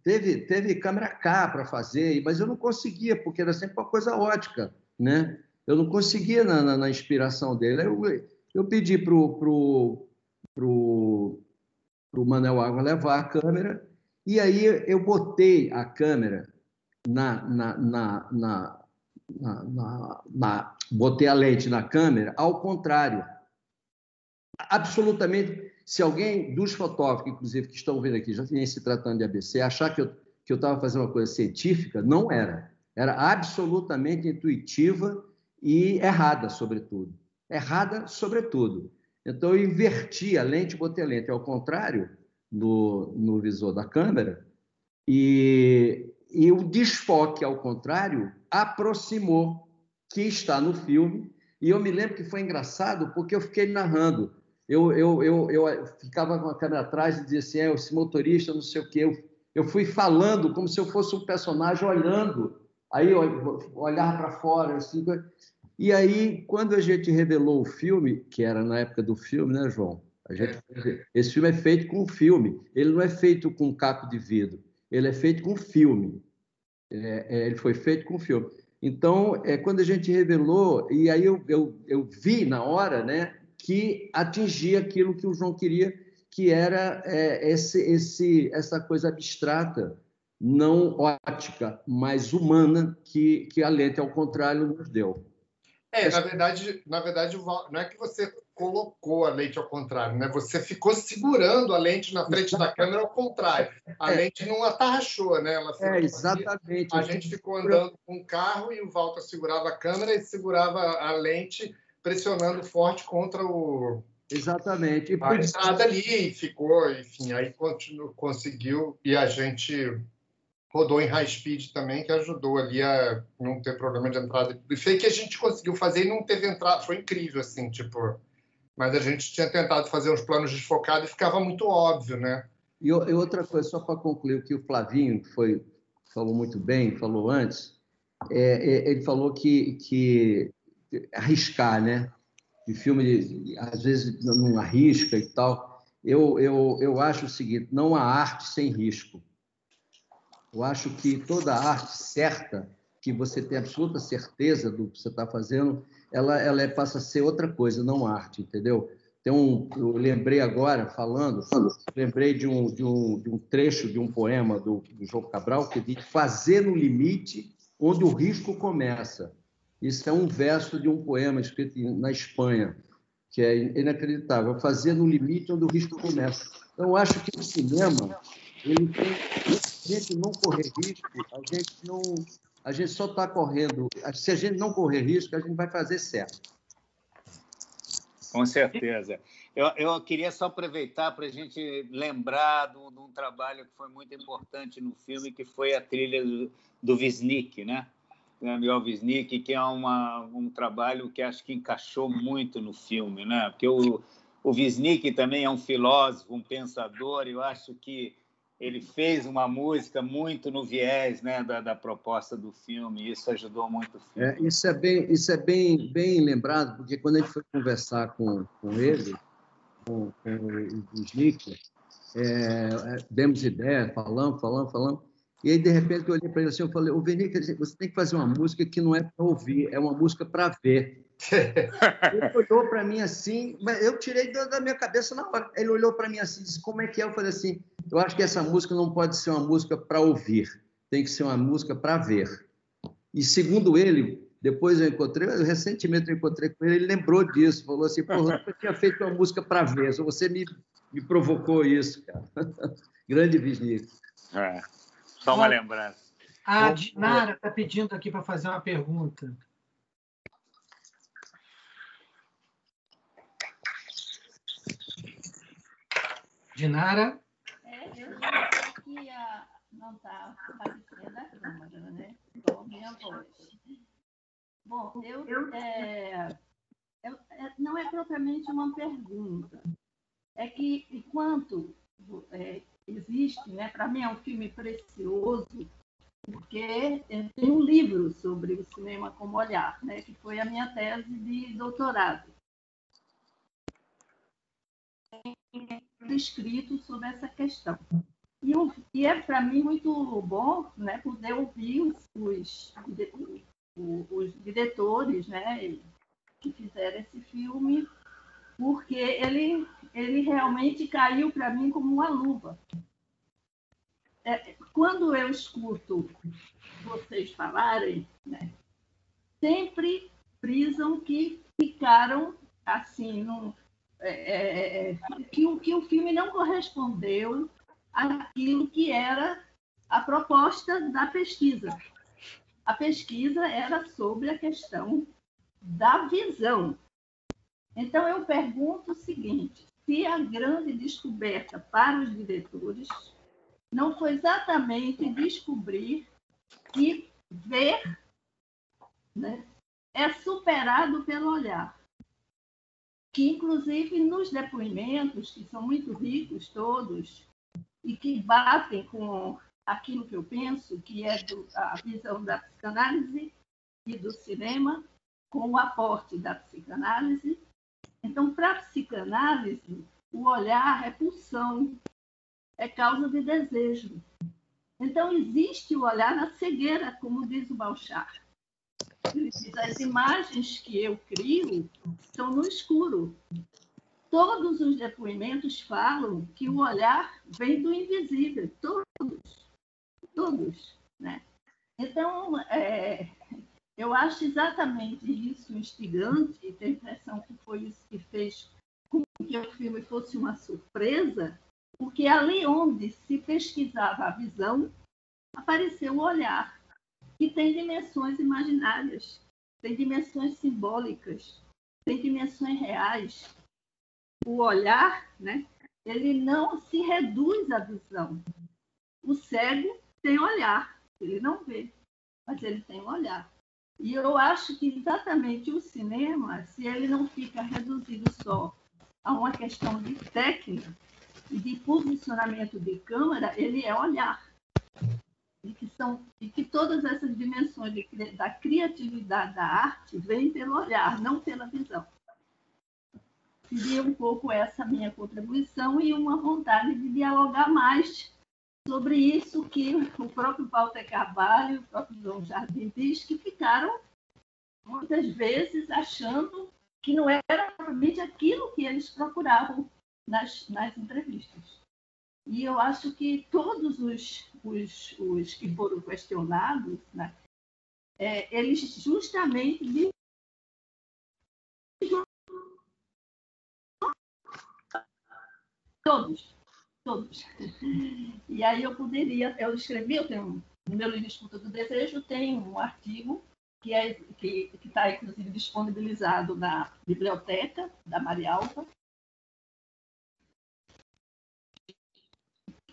teve câmera K para fazer, mas eu não conseguia, porque era sempre uma coisa ótica, né? Eu não conseguia na inspiração dele. Eu pedi para o Manuel Água levar a câmera, e aí eu botei a câmera botei a lente na câmera ao contrário. Absolutamente. Se alguém dos fotógrafos, inclusive, que estão vendo aqui, já vem se tratando de ABC, achar que eu estava fazendo uma coisa científica, não era. Era absolutamente intuitiva e errada, sobretudo. Errada, sobretudo. Então, eu inverti a lente, botei a lente ao contrário no visor da câmera e o desfoque, ao contrário, aproximou, que está no filme. E eu me lembro que foi engraçado porque eu fiquei narrando. Eu ficava com a câmera atrás e dizia assim, esse motorista, não sei o quê. Eu fui falando como se eu fosse um personagem olhando. Aí eu olhava para fora, assim. E aí, quando a gente revelou o filme, que era na época do filme, né, João? Esse filme é feito com filme. Ele não é feito com caco de vidro. Ele é feito com filme. Ele foi feito com filme. Então, quando a gente revelou, e aí eu vi na hora, né, que atingia aquilo que o João queria, que era essa coisa abstrata, não ótica, mas humana, que a lente, ao contrário, nos deu. Na verdade, não é que você colocou a lente ao contrário, né? Você ficou segurando a lente na frente da câmera ao contrário. A lente não atarrachou, né? Exatamente. A gente ficou andando com o carro e o Walter segurava a câmera e segurava a lente pressionando forte contra Exatamente. A entrada ali e ficou, enfim, aí conseguiu, e a gente rodou em high speed também, que ajudou ali a não ter problema de entrada. E foi que a gente conseguiu fazer e não teve entrada, foi incrível, assim, tipo... Mas a gente tinha tentado fazer uns planos desfocados e ficava muito óbvio, né? E outra coisa, só para concluir, o que o Flavinho falou muito bem, falou antes, ele falou que arriscar, né? De filme, às vezes, não arrisca e tal. Eu acho o seguinte, não há arte sem risco. Eu acho que toda arte certa, que você tem absoluta certeza do que você está fazendo, ela passa a ser outra coisa, não arte, entendeu? Eu lembrei agora, lembrei de um trecho de um poema do João Cabral, que diz: fazer no limite onde o risco começa. Isso é um verso de um poema escrito na Espanha, que é inacreditável. Fazer no limite onde o risco começa. Então, eu acho que o cinema, ele tem... A gente não correr risco, a gente só está correndo... Se a gente não correr risco, a gente vai fazer certo. Com certeza. Eu queria só aproveitar para a gente lembrar de um trabalho que foi muito importante no filme, que foi a trilha do Wisnik, né? Miguel Wisnik, que é um trabalho que acho que encaixou muito no filme, né? Porque o Wisnik também é um filósofo, um pensador, e eu acho que ele fez uma música muito no viés, né, da proposta do filme, e isso ajudou muito o filme. Isso é bem lembrado, porque quando a gente foi conversar com ele, com o Snicker, demos ideia, falamos, e aí, de repente, eu olhei para ele assim, eu falei, ô, Vinícius, você tem que fazer uma música que não é para ouvir, é uma música para ver. Ele olhou para mim assim, mas eu tirei da minha cabeça na hora. Ele olhou para mim assim, disse, como é que é? Eu falei assim, eu acho que essa música não pode ser uma música para ouvir, tem que ser uma música para ver. E segundo ele, depois recentemente eu encontrei com ele, ele lembrou disso, falou assim, pô, eu nunca tinha feito uma música para ver, só você me provocou isso, cara. Grande Wisnik. Só uma lembrança. A Dinara está pedindo aqui para fazer uma pergunta. Dinara? Eu já sei que não está aparecendo a câmera, né? Igual a minha voz. Bom, não é propriamente uma pergunta. É que, enquanto existe, né? Para mim é um filme precioso, porque tem um livro sobre o cinema como olhar, né? Que foi a minha tese de doutorado. Escrito sobre essa questão. E é, para mim, muito bom, né, poder ouvir os diretores, né, que fizeram esse filme, porque ele realmente caiu para mim como uma luva. Quando eu escuto vocês falarem, né, sempre frisam que ficaram assim, que o filme não correspondeu àquilo que era a proposta da pesquisa. A pesquisa era sobre a questão da visão. Então, eu pergunto o seguinte, se a grande descoberta para os diretores não foi exatamente descobrir que ver, né, é superado pelo olhar. Que, inclusive, nos depoimentos, que são muito ricos todos, e que batem com aquilo que eu penso, que é a visão da psicanálise e do cinema, com o aporte da psicanálise. Então, para a psicanálise, o olhar é pulsão, é causa de desejo. Então, existe o olhar na cegueira, como diz o Bauchart. As imagens que eu crio estão no escuro. Todos os depoimentos falam que o olhar vem do invisível, todos, né? Então, eu acho exatamente isso instigante, e tenho a impressão que foi isso que fez com que o filme fosse uma surpresa, porque ali onde se pesquisava a visão, apareceu o olhar, que tem dimensões imaginárias, tem dimensões simbólicas, tem dimensões reais. O olhar, né, ele não se reduz à visão. O cego tem olhar, ele não vê, mas ele tem olhar. E eu acho que exatamente o cinema, se ele não fica reduzido só a uma questão de técnica e de posicionamento de câmera, ele é olhar. E que todas essas dimensões da criatividade da arte vêm pelo olhar, não pela visão. Seria um pouco essa minha contribuição e uma vontade de dialogar mais sobre isso que o próprio Walter Carvalho e o próprio João Jardim diz, que ficaram, muitas vezes, achando que não era realmente aquilo que eles procuravam nas entrevistas. E eu acho que todos os que foram questionados, né, eles justamente todos. E aí eu escrevi, no meu livro Escuta do Desejo, tem um artigo que está, inclusive, disponibilizado na biblioteca da Maria Alva,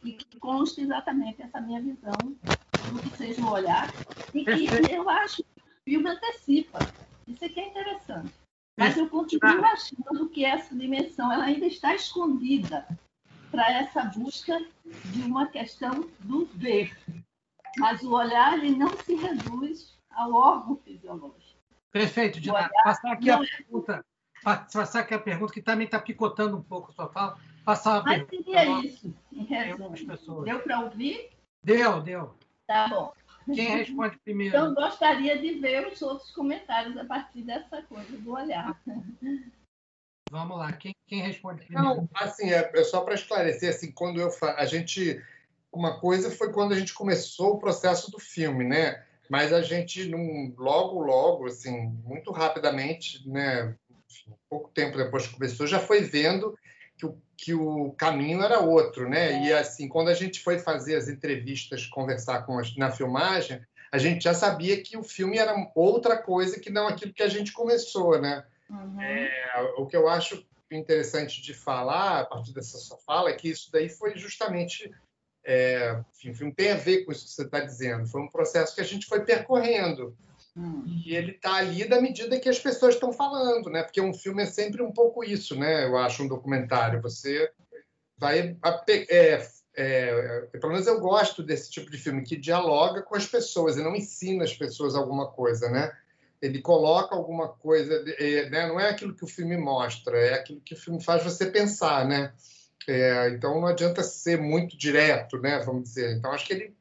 e que consta exatamente essa minha visão do que seja o olhar, e que eu acho que o filme antecipa. Isso aqui é interessante. Mas eu continuo achando que essa dimensão ela ainda está escondida. para essa busca de uma questão do ver. Mas o olhar ele não se reduz ao órgão fisiológico. Perfeito, Dinara. Passar aqui a pergunta que também está picotando um pouco a sua fala. Passar a Mas pergunta. seria isso, em resumo. Deu para ouvir? Deu. Tá bom. Quem responde primeiro? Então, gostaria de ver os outros comentários a partir dessa coisa do olhar. Vamos lá. Quem responde primeiro? Não, assim, é só para esclarecer, assim, quando a gente... Uma coisa foi quando a gente começou o processo do filme, né? Mas a gente, logo, assim, muito rapidamente, né? Pouco tempo depois que começou, já foi vendo que o caminho era outro, né? E assim, quando a gente foi fazer as entrevistas, conversar na filmagem, a gente já sabia que o filme era outra coisa que não aquilo que a gente começou, né? O que eu acho interessante de falar a partir dessa sua fala é que isso daí foi justamente enfim, o filme tem a ver com isso que você está dizendo. Foi um processo que a gente foi percorrendo. E ele está ali da medida que as pessoas estão falando, né? Porque um filme é sempre um pouco isso, né? Eu acho, um documentário. Você vai... pelo menos eu gosto desse tipo de filme, que dialoga com as pessoas e não ensina as pessoas alguma coisa, né? Ele coloca alguma coisa... né? Não é aquilo que o filme mostra, é aquilo que o filme faz você pensar, né? Então, não adianta ser muito direto, né? Vamos dizer. Então, acho que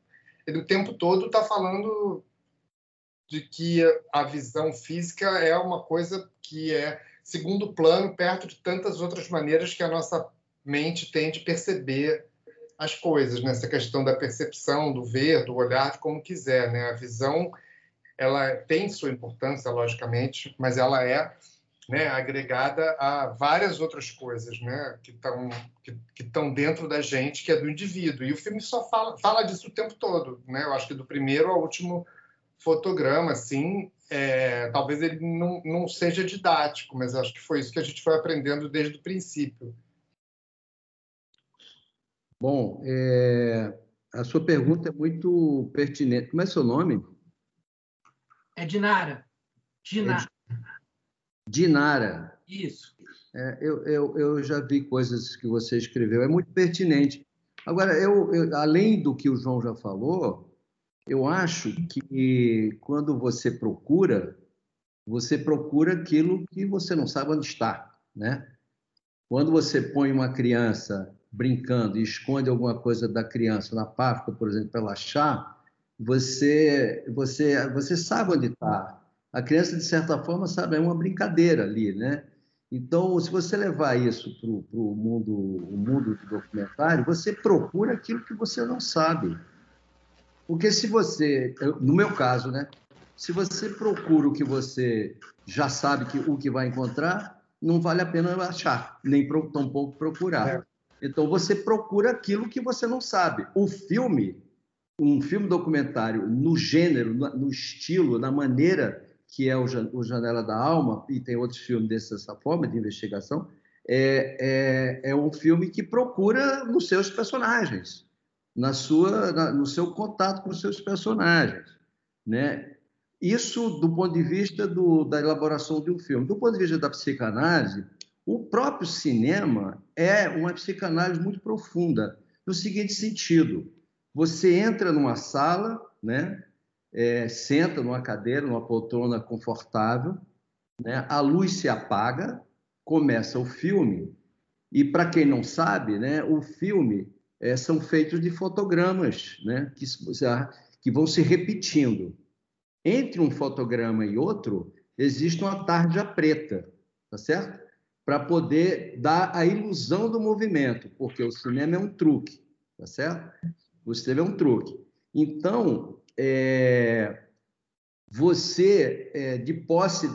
ele o tempo todo está falando de que a visão física é uma coisa que é segundo plano, perto de tantas outras maneiras que a nossa mente tem de perceber as coisas, né? Essa questão da percepção, do ver, do olhar, de como quiser, né? A visão, ela tem sua importância, logicamente, mas ela é, né, agregada a várias outras coisas, né, que estão dentro da gente, que é do indivíduo. E o filme só fala disso o tempo todo, né? Eu acho que do primeiro ao último fotograma, assim, talvez ele não seja didático, mas acho que foi isso que a gente foi aprendendo desde o princípio. Bom, a sua pergunta é muito pertinente. Como é seu nome? É Dinara. Dinara. Isso. Eu já vi coisas que você escreveu, é muito pertinente. Agora, além do que o João já falou, eu acho que quando você procura aquilo que você não sabe onde está, né? Quando você põe uma criança brincando e esconde alguma coisa da criança na Páscoa, por exemplo, para ela achar, você sabe onde está. A criança, de certa forma, sabe, é uma brincadeira ali, né? Então, se você levar isso para o mundo do documentário, você procura aquilo que você não sabe. Porque se você, no meu caso, né? Se você procura o que você já sabe o que vai encontrar, não vale a pena achar, nem tampouco procurar. Então, você procura aquilo que você não sabe. Um filme documentário, no gênero, no estilo, na maneira que é o Janela da Alma, e tem outros filmes dessa forma de investigação, é um filme que procura nos seus personagens, no seu contato com os seus personagens, né? Isso do ponto de vista da elaboração de um filme. Do ponto de vista da psicanálise, o próprio cinema é uma psicanálise muito profunda, no seguinte sentido: você entra numa sala, né? Senta numa cadeira, numa poltrona confortável, né? A luz se apaga, começa o filme, e para quem não sabe, né? O filme são feitos de fotogramas, né? Que vão se repetindo. Entre um fotograma e outro, existe uma tarja preta, tá certo? Para poder dar a ilusão do movimento, porque o cinema é um truque, tá certo? O cinema é um truque. Então, você, de posse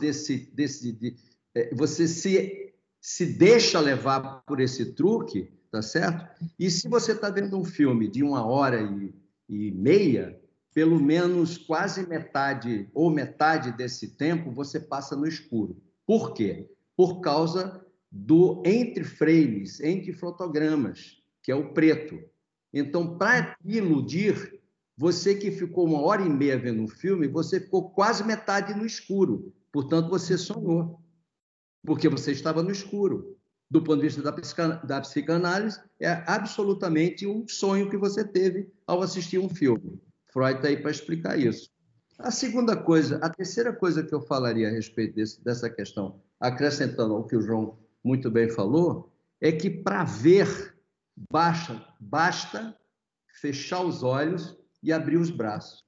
você se deixa levar por esse truque, tá certo? E se você está vendo um filme de 1h30, pelo menos quase metade ou metade desse tempo você passa no escuro. Por quê? Por causa do entre frames, entre fotogramas, que é o preto. Então, para iludir, você que ficou 1h30 vendo um filme, você ficou quase metade no escuro. Portanto, você sonhou, porque você estava no escuro. do ponto de vista da psicanálise, é absolutamente um sonho que você teve ao assistir um filme. Freud está aí para explicar isso. A terceira coisa que eu falaria a respeito dessa questão, acrescentando ao que o João muito bem falou, é que para ver, basta fechar os olhos e abrir os braços.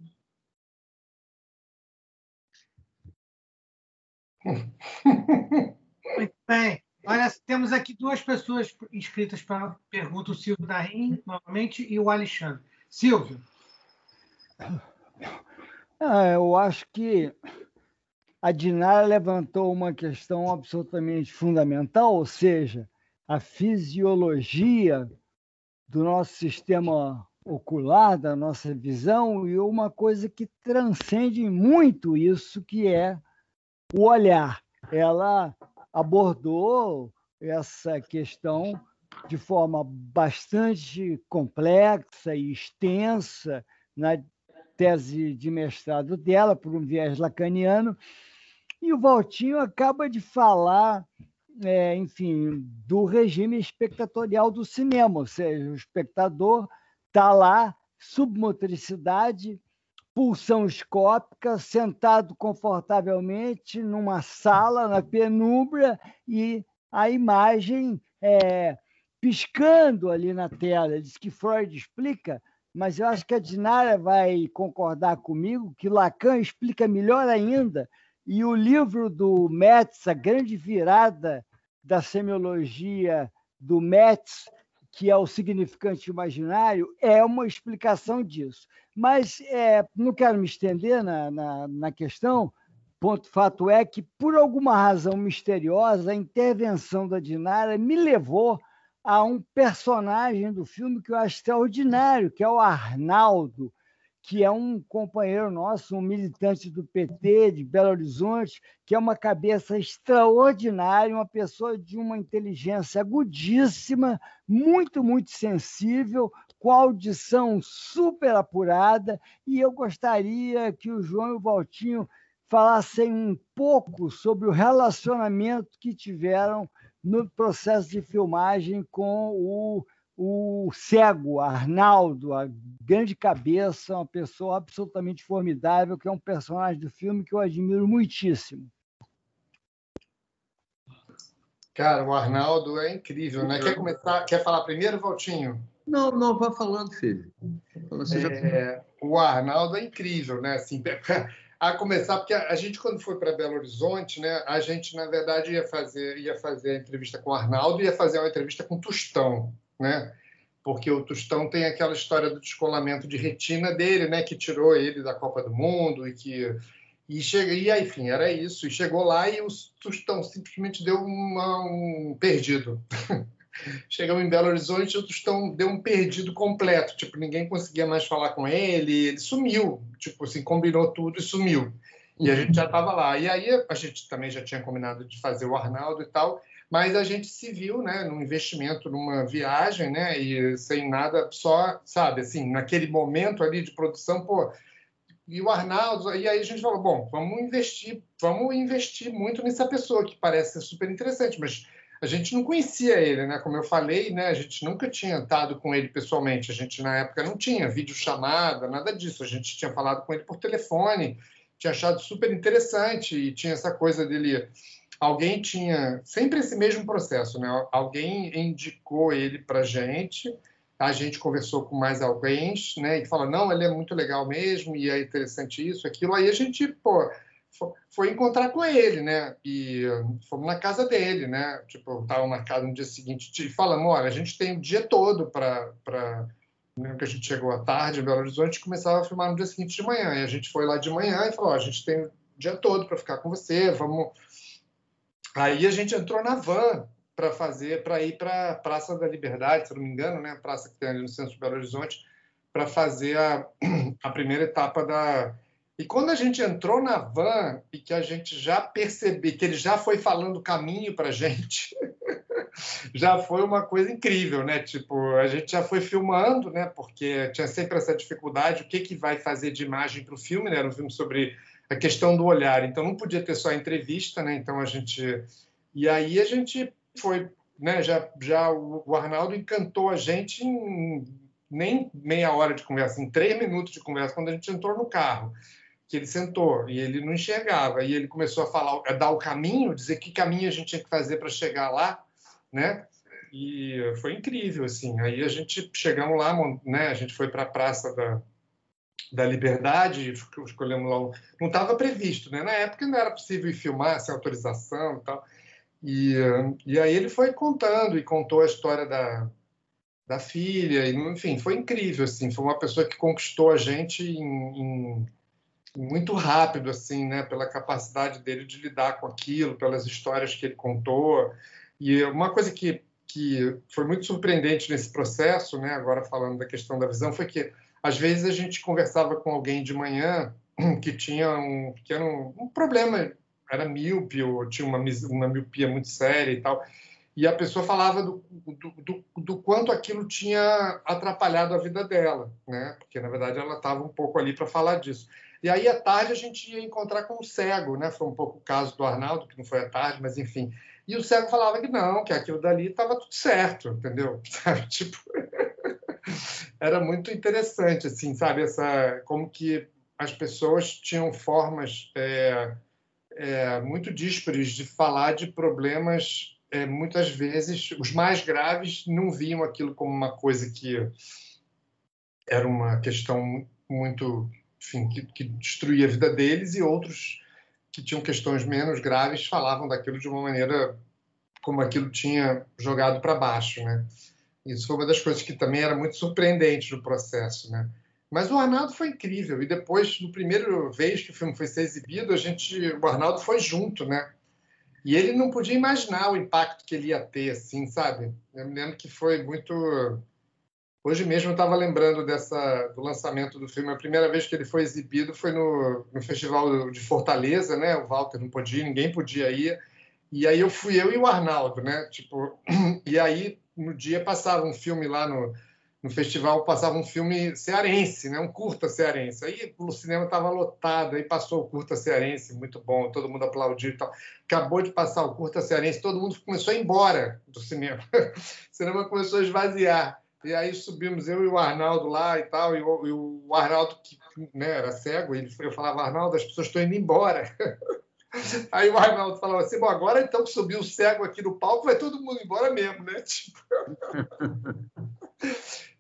Muito bem. Olha, temos aqui duas pessoas inscritas para a pergunta, o Silvio Darim, novamente, e o Alexandre. Silvio. Eu acho que a Dinara levantou uma questão absolutamente fundamental, ou seja, a fisiologia do nosso sistema ocular, da nossa visão, e uma coisa que transcende muito isso, que é o olhar. Ela abordou essa questão de forma bastante complexa e extensa na tese de mestrado dela, por um viés lacaniano, e o Valtinho acaba de falar, enfim, do regime espectatorial do cinema, ou seja, o espectador está lá, submotricidade, pulsão escópica, sentado confortavelmente numa sala, na penumbra, e a imagem piscando ali na tela. Diz que Freud explica, mas eu acho que a Dinara vai concordar comigo, que Lacan explica melhor ainda, e o livro do Metz, A Grande Virada da Semiologia do Metz, que é o significante imaginário, é uma explicação disso. Mas não quero me estender na questão, fato é que, por alguma razão misteriosa, a intervenção da Dinara me levou a um personagem do filme que eu acho extraordinário, que é o Arnaldo, que é um companheiro nosso, um militante do PT de Belo Horizonte, que é uma cabeça extraordinária, uma pessoa de uma inteligência agudíssima, muito, muito sensível, com audição super apurada, e eu gostaria que o João e o Valtinho falassem um pouco sobre o relacionamento que tiveram no processo de filmagem com o cego, Arnaldo, a grande cabeça, uma pessoa absolutamente formidável, que é um personagem do filme que eu admiro muitíssimo. Cara, o Arnaldo é incrível, né? Quer falar primeiro, Valtinho? Não, vá falando, filho. O Arnaldo é incrível, né? Assim, a começar, porque a gente, quando foi para Belo Horizonte, né, a gente, na verdade, ia fazer a entrevista com o Arnaldo e ia fazer uma entrevista com o Tostão, né? Porque o Tostão tem aquela história do descolamento de retina dele, né? Que tirou ele da Copa do Mundo e aí, enfim, era isso. E chegou lá e o Tostão simplesmente deu um perdido. Chegamos em Belo Horizonte e o Tostão deu um perdido completo. Tipo, ninguém conseguia mais falar com ele. Ele sumiu. Tipo assim, combinou tudo e sumiu. E a gente já estava lá. E aí a gente também já tinha combinado de fazer o Arnaldo e tal. Mas a gente se viu, né, num investimento, numa viagem, né, e sem nada, só, sabe, assim, naquele momento ali de produção, pô, e o Arnaldo, e aí a gente falou, bom, vamos investir muito nessa pessoa que parece ser super interessante, mas a gente não conhecia ele, né, como eu falei, né, a gente nunca tinha estado com ele pessoalmente, a gente na época não tinha videochamada, nada disso, a gente tinha falado com ele por telefone, tinha achado super interessante e tinha essa coisa dele... Alguém tinha sempre esse mesmo processo, né? Alguém indicou ele para a gente conversou com mais alguém, né? E fala, não, ele é muito legal mesmo, e é interessante isso, aquilo. Aí a gente, pô, foi encontrar com ele, né? E fomos na casa dele, né? Tipo, estava marcado no dia seguinte e falamos, olha, a gente tem o dia todo para que a gente chegou à tarde em Belo Horizonte e começava a filmar no dia seguinte de manhã. E a gente foi lá de manhã e falou, a gente tem o dia todo para ficar com você, vamos... Aí a gente entrou na van para ir para a Praça da Liberdade, se não me engano, né? A praça que tem ali no centro de Belo Horizonte, para fazer a primeira etapa da... E quando a gente entrou na van e que a gente já percebeu que ele já foi falando o caminho para a gente, já foi uma coisa incrível, né? Tipo, a gente já foi filmando, né? Porque tinha sempre essa dificuldade, o que vai fazer de imagem para o filme, né? Era um filme sobre a questão do olhar, então não podia ter só a entrevista, né? Então a gente... E aí a gente foi né, já o Arnaldo encantou a gente em nem meia hora de conversa, em 3 minutos de conversa, quando a gente entrou no carro, que ele sentou e ele não enxergava, e ele começou a falar, a dar o caminho, dizer que caminho a gente tinha que fazer para chegar lá, né? E foi incrível, assim. Aí a gente chegamos lá, né? A gente foi para a Praça da Liberdade, escolhemos lá. Não estava previsto, né? Na época não era possível ir filmar sem autorização e tal. E aí ele foi contando e contou a história da filha, e, enfim, foi incrível, assim. Foi uma pessoa que conquistou a gente muito rápido, assim, né? Pela capacidade dele de lidar com aquilo, pelas histórias que ele contou. E uma coisa que foi muito surpreendente nesse processo, né? Agora falando da questão da visão, foi que às vezes a gente conversava com alguém de manhã que tinha um pequeno problema, era míope ou tinha uma miopia muito séria e tal, e a pessoa falava do quanto aquilo tinha atrapalhado a vida dela, né? Porque na verdade ela estava um pouco ali para falar disso. E aí à tarde a gente ia encontrar com um cego, né? Foi um pouco o caso do Arnaldo, que não foi à tarde, mas enfim. E o cego falava que não, que aquilo dali estava tudo certo, entendeu? Sabe? Tipo, era muito interessante, assim, sabe? Como que as pessoas tinham formas muito díspares de falar de problemas, muitas vezes, os mais graves não viam aquilo como uma coisa que era uma questão muito, enfim, que destruía a vida deles, e outros que tinham questões menos graves falavam daquilo de uma maneira como aquilo tinha jogado para baixo, né? Isso foi uma das coisas que também era muito surpreendente no processo, né? Mas o Arnaldo foi incrível, e depois, no primeiro vez que o filme foi ser exibido, o Arnaldo foi junto, né? E ele não podia imaginar o impacto que ele ia ter, assim, sabe? Eu me lembro que foi muito... Hoje mesmo eu estava lembrando do lançamento do filme. A primeira vez que ele foi exibido foi no Festival de Fortaleza, né? O Walter não podia, ninguém podia ir. E aí fui eu e o Arnaldo, né? Tipo, e aí no dia passava um filme lá no festival, passava um filme cearense, né? Um curta cearense. Aí o cinema estava lotado, aí passou o curta cearense, muito bom, todo mundo aplaudiu e tal. Acabou de passar o curta cearense, todo mundo começou a ir embora do cinema. O cinema começou a esvaziar. E aí subimos eu e o Arnaldo lá e tal, e o Arnaldo, que, né, era cego, eu falava, Arnaldo, as pessoas estão indo embora. Aí o Arnaldo falava assim, bom, agora então que subiu o cego aqui no palco, vai todo mundo embora mesmo, né? Tipo...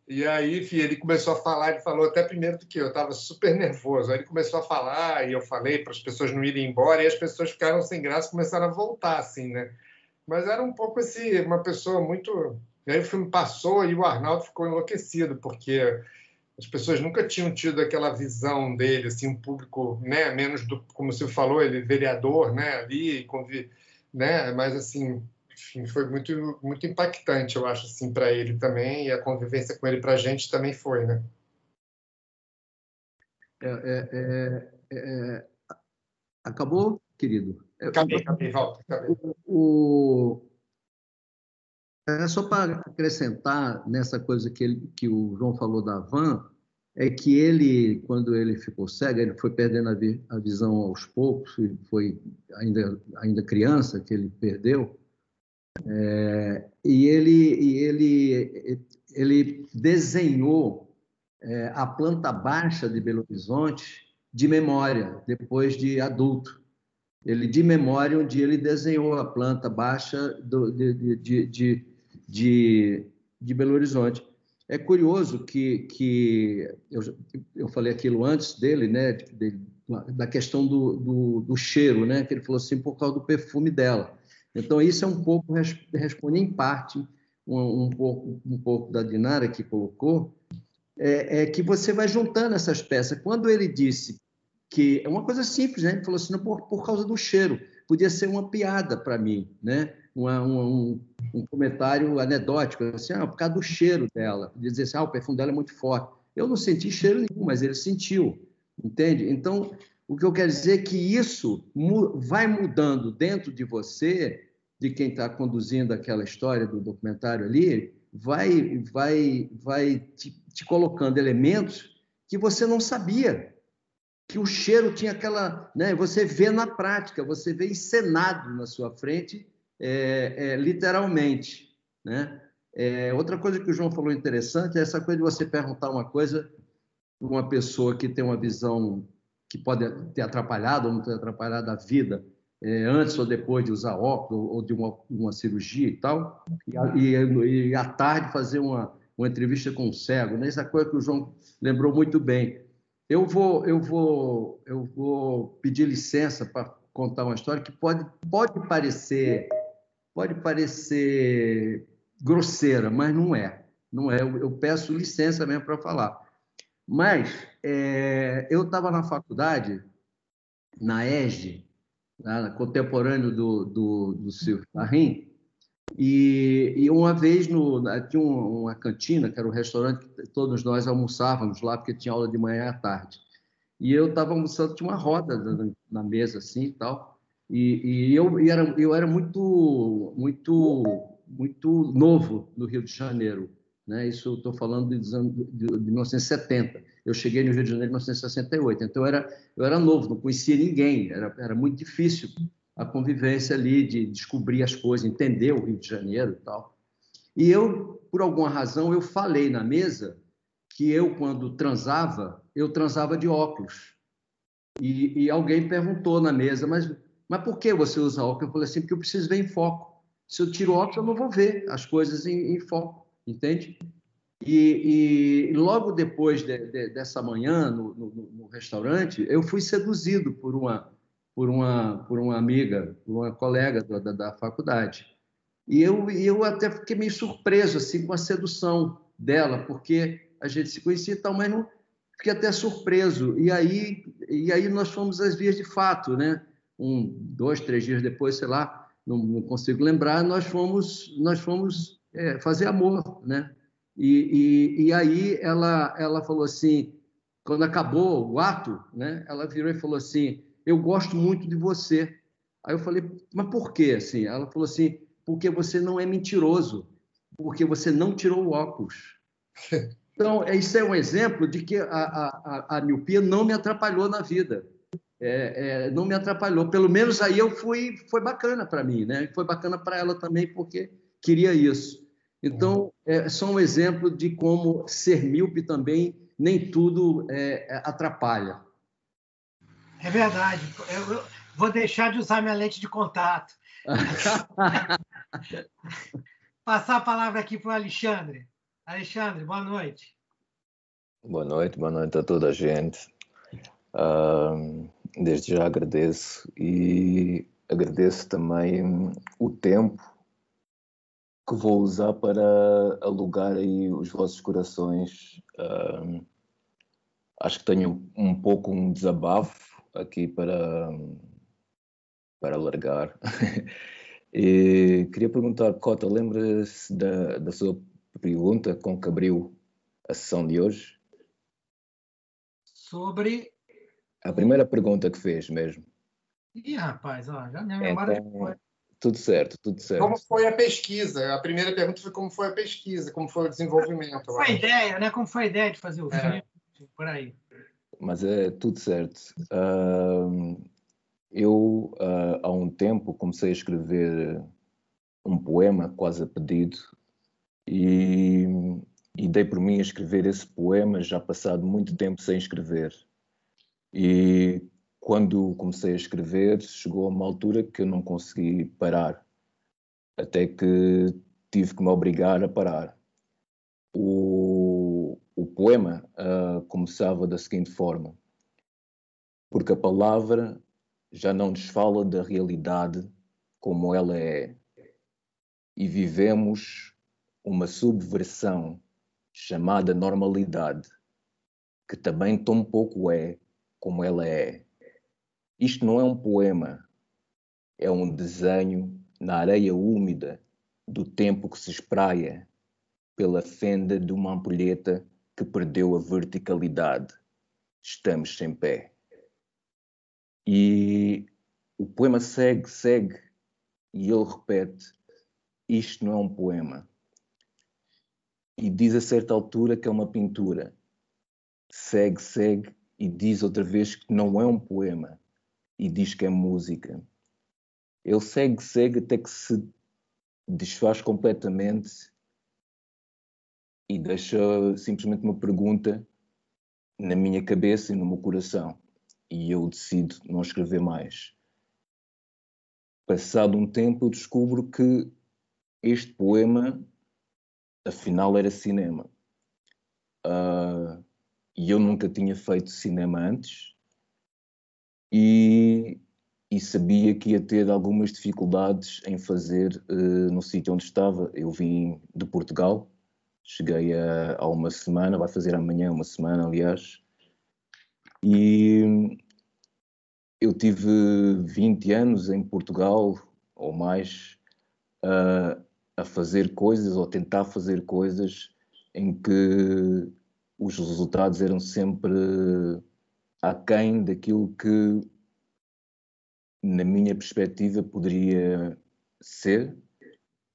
E aí, enfim, ele começou a falar, ele falou até primeiro do que eu estava super nervoso. Aí ele começou a falar, e eu falei para as pessoas não irem embora, e as pessoas ficaram sem graça e começaram a voltar, assim, né? Mas era um pouco assim, uma pessoa muito... E aí o filme passou e o Arnaldo ficou enlouquecido, porque as pessoas nunca tinham tido aquela visão dele, assim, um público, né, menos do, como você falou, ele vereador, né, ali, né, mas assim, enfim, foi muito muito impactante, eu acho, assim, para ele também, e a convivência com ele para a gente também foi, né? Acabou, querido? Acabei, Walter, acabei. É só para acrescentar nessa coisa que o João falou da van, é que ele, quando ele ficou cego, ele foi perdendo a visão aos poucos, foi ainda criança que ele perdeu, e ele desenhou a planta baixa de Belo Horizonte de memória, depois de adulto. Ele, de memória, um dia ele desenhou a planta baixa de Belo Horizonte. É curioso que eu falei aquilo antes dele, né, da questão do cheiro, né, que ele falou assim, por causa do perfume dela. Então, isso é um pouco, responde em parte, um pouco da Dinara que colocou, que você vai juntando essas peças. Quando ele disse que é uma coisa simples, né? Ele falou assim, por causa do cheiro. Podia ser uma piada para mim, né? Um comentário anedótico, assim, por causa do cheiro dela. Podia dizer assim, o perfume dela é muito forte. Eu não senti cheiro nenhum, mas ele sentiu, entende? Então, o que eu quero dizer é que isso vai mudando dentro de você, de quem está conduzindo aquela história do documentário ali, vai te colocando elementos que você não sabia, que o cheiro tinha aquela... né? Você vê na prática, você vê encenado na sua frente literalmente, né? Outra coisa que o João falou interessante é essa coisa de você perguntar uma coisa para uma pessoa que tem uma visão que pode ter atrapalhado ou não ter atrapalhado a vida, antes ou depois de usar óculos ou de uma cirurgia e tal, e à tarde fazer uma entrevista com um cego, né? Essa coisa que o João lembrou muito bem. Eu vou pedir licença para contar uma história que pode parecer grosseira, mas não é. Não é. Eu peço licença mesmo para falar. Mas eu estava na faculdade, na ESG, contemporâneo do Silvio Tarrim, e uma vez tinha uma cantina, que era um restaurante que todos nós almoçávamos lá, porque tinha aula de manhã e à tarde. E eu estava almoçando, tinha uma roda na mesa assim e tal, e eu era muito novo no Rio de Janeiro, né? Isso eu estou falando de 1970. Eu cheguei no Rio de Janeiro em 1968, então eu era novo, não conhecia ninguém, era muito difícil a convivência ali, de descobrir as coisas, entender o Rio de Janeiro e tal. E eu, por alguma razão, eu falei na mesa que eu, quando transava, eu transava de óculos. E alguém perguntou na mesa, mas por que você usa óculos? Eu falei assim, porque eu preciso ver em foco. Se eu tiro óculos, eu não vou ver as coisas em foco, entende? E logo depois dessa manhã, no restaurante, eu fui seduzido por uma amiga, por uma colega da faculdade. E eu até fiquei meio surpreso assim, com a sedução dela, porque a gente se conhecia e tal, mas não, fiquei até surpreso. E aí nós fomos às vias de fato, né? 2, 3 dias depois, sei lá, não consigo lembrar, nós fomos fazer amor, né? E aí ela falou assim, quando acabou o ato, né? Ela virou e falou assim, eu gosto muito de você. Aí eu falei, mas por quê? Assim, ela falou assim, porque você não é mentiroso, porque você não tirou o óculos. Então, isso é um exemplo de que a miopia não me atrapalhou na vida. Não me atrapalhou. Pelo menos aí foi bacana para mim, né? Foi bacana para ela também, porque queria isso. Então, é só um exemplo de como ser míope também, nem tudo atrapalha. É verdade. Eu vou deixar de usar minha lente de contato. Passar a palavra aqui para o Alexandre. Alexandre, boa noite. Boa noite a toda a gente. Desde já agradeço e agradeço também o tempo que vou usar para alugar aí os vossos corações. Acho que tenho um pouco um desabafo aqui para largar. E queria perguntar, Cota, lembra-se da sua pergunta com que abriu a sessão de hoje? Sobre... A primeira pergunta que fez mesmo. Ih, rapaz, ó, já minha memória então, foi. Tudo certo. Como foi a pesquisa? A primeira pergunta foi como foi a pesquisa, como foi o desenvolvimento. Como foi a ideia, né? Como foi a ideia de fazer o filme, por aí. Mas é tudo certo. Eu, há um tempo, comecei a escrever um poema, quase a pedido, e dei por mim a escrever esse poema, já passado muito tempo sem escrever. E quando comecei a escrever, chegou a uma altura que eu não consegui parar, até que tive que me obrigar a parar. O poema começava da seguinte forma: porque a palavra já não nos fala da realidade como ela é, e vivemos uma subversão chamada normalidade, que também tão pouco é como ela é. Isto não é um poema, é um desenho na areia úmida do tempo que se espraia pela fenda de uma ampulheta que perdeu a verticalidade. Estamos sem pé. E o poema segue, e ele repete, isto não é um poema. E diz a certa altura que é uma pintura. Segue, e diz outra vez que não é um poema. E diz que é música. ele segue até que se desfaz completamente e deixa simplesmente uma pergunta na minha cabeça e no meu coração. E eu decido não escrever mais. Passado um tempo, eu descubro que este poema, afinal, era cinema. E eu nunca tinha feito cinema antes e sabia que ia ter algumas dificuldades em fazer no sítio onde estava. Eu vim de Portugal, cheguei há uma semana, vai fazer amanhã uma semana, aliás, e eu tive 20 anos em Portugal, ou mais, a fazer coisas, ou tentar fazer coisas em que os resultados eram sempre aquém daquilo que, na minha perspectiva, poderia ser,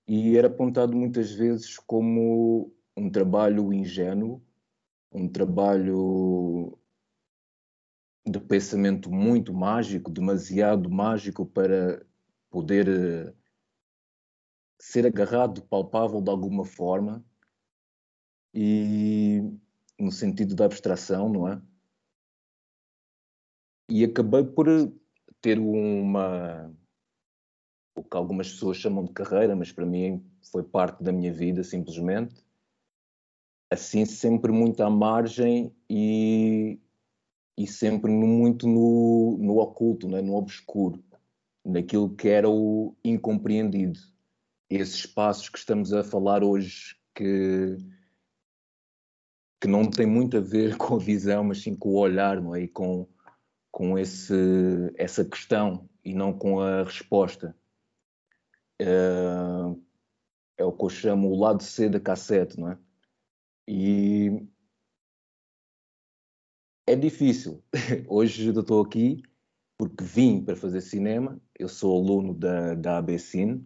e era apontado muitas vezes como um trabalho ingênuo, um trabalho de pensamento muito mágico, demasiado mágico para poder ser agarrado, palpável de alguma forma, e no sentido da abstração, não é? E acabei por ter o que algumas pessoas chamam de carreira, mas para mim foi parte da minha vida, simplesmente. Assim, sempre muito à margem e sempre muito no oculto, né? No obscuro, naquilo que era o incompreendido. Esses espaços que estamos a falar hoje, que não tem muito a ver com a visão, mas sim com o olhar, não é? E com essa questão e não com a resposta. É o que eu chamo o lado C da cassete, não é? E é difícil. Hoje eu estou aqui porque vim para fazer cinema. Eu sou aluno da ABCine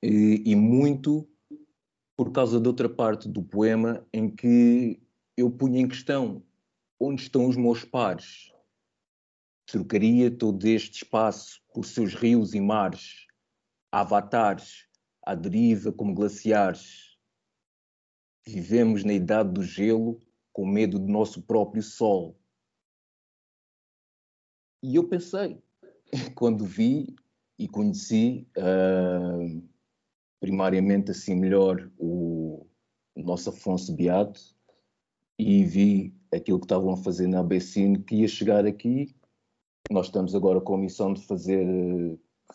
e muito por causa de outra parte do poema em que eu punha em questão onde estão os meus pares. Trocaria todo este espaço por seus rios e mares, avatares, à deriva como glaciares. Vivemos na idade do gelo, com medo do nosso próprio sol. E eu pensei, quando vi e conheci, primariamente assim melhor, o nosso Afonso Beato, e vi aquilo que estavam a fazer na ABCine, que ia chegar aqui. Nós estamos agora com a missão de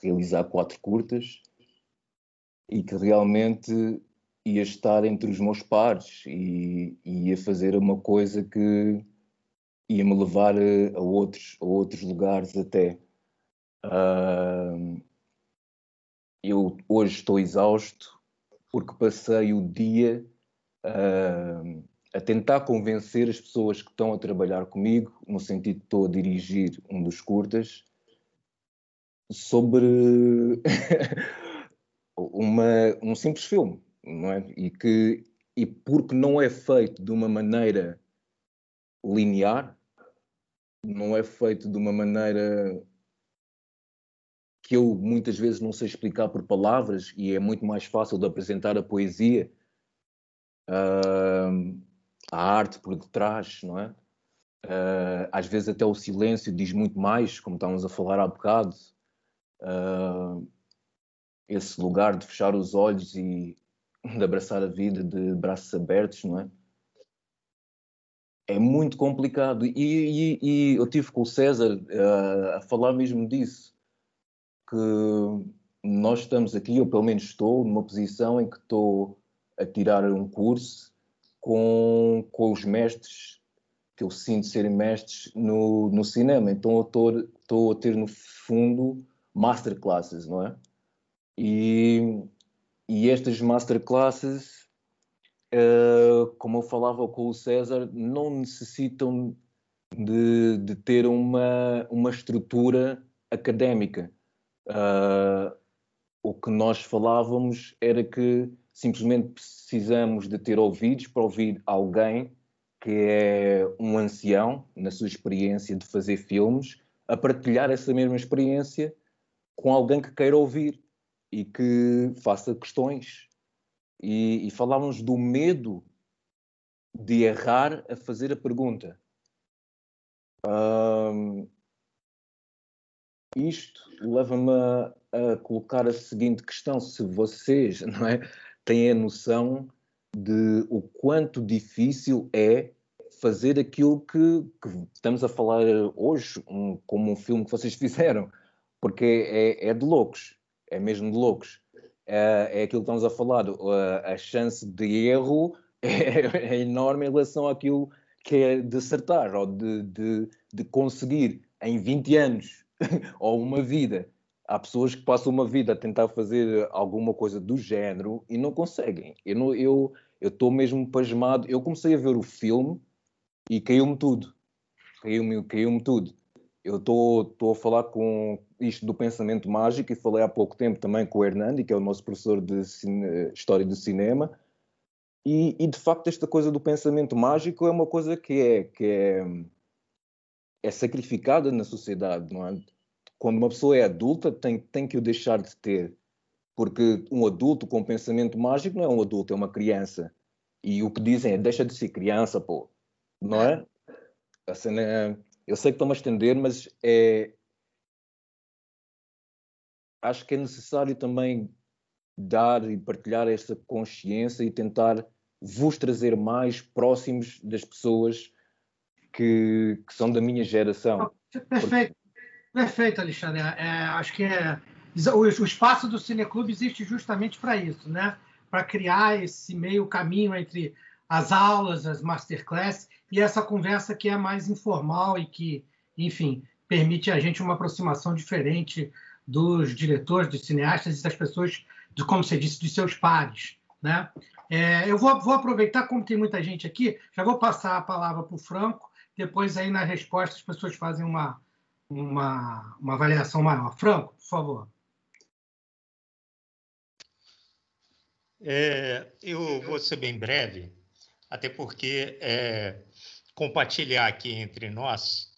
realizar 4 curtas, e que realmente ia estar entre os meus pares e ia fazer uma coisa que ia me levar a outros lugares até. Eu hoje estou exausto porque passei o dia a tentar convencer as pessoas que estão a trabalhar comigo, no sentido de estou a dirigir um dos curtas, sobre um simples filme, não é? E porque não é feito de uma maneira linear, não é feito de uma maneira que eu muitas vezes não sei explicar por palavras, e é muito mais fácil de apresentar a poesia, a arte por detrás, não é? Às vezes até o silêncio diz muito mais, como estávamos a falar há bocado. Esse lugar de fechar os olhos e de abraçar a vida de braços abertos, não é? É muito complicado. E eu tive com o César a falar mesmo disso, que nós estamos aqui, eu pelo menos estou numa posição em que estou a tirar um curso com os mestres que eu sinto serem mestres no cinema. Então eu estou a ter, no fundo, masterclasses, não é? E estas masterclasses, como eu falava com o César, não necessitam de ter uma estrutura académica. O que nós falávamos era que simplesmente precisamos de ter ouvidos para ouvir alguém que é um ancião na sua experiência de fazer filmes, a partilhar essa mesma experiência com alguém que queira ouvir e que faça questões. E falávamos do medo de errar a fazer a pergunta. Isto leva-me a colocar a seguinte questão: se vocês, não é, têm a noção de o quanto difícil é fazer aquilo que estamos a falar hoje, como um filme que vocês fizeram, porque é de loucos, é mesmo de loucos. É aquilo que estamos a falar, a chance de erro é enorme em relação àquilo que é de acertar, ou de conseguir em 20 anos, ou uma vida. Há pessoas que passam uma vida a tentar fazer alguma coisa do género e não conseguem. Eu estou mesmo pasmado. Eu comecei a ver o filme e caiu-me tudo. Caiu-me tudo. Eu estou a falar com isto do pensamento mágico e falei há pouco tempo também com o Hernandi, que é o nosso professor de História do Cinema. E de facto esta coisa do pensamento mágico é uma coisa que é sacrificada na sociedade, não é? Quando uma pessoa é adulta tem que o deixar de ter, porque um adulto com pensamento mágico não é um adulto, é uma criança. E o que dizem é: deixa de ser criança, pô, não é? A cena, eu sei que estou-me a estender, mas acho que é necessário também dar e partilhar essa consciência e tentar vos trazer mais próximos das pessoas que são da minha geração. Perfeito, perfeito, Alexandre. Acho que o espaço do Cineclube existe justamente para isso, né? Para criar esse meio caminho entre as aulas, as masterclass e essa conversa que é mais informal e que, enfim, permite a gente uma aproximação diferente dos diretores, dos cineastas e das pessoas, como você disse, dos seus pares, né? Eu vou aproveitar, como tem muita gente aqui, já vou passar a palavra para o Franco, depois aí na resposta as pessoas fazem uma avaliação maior. Franco, por favor. Eu vou ser bem breve, até porque compartilhar aqui entre nós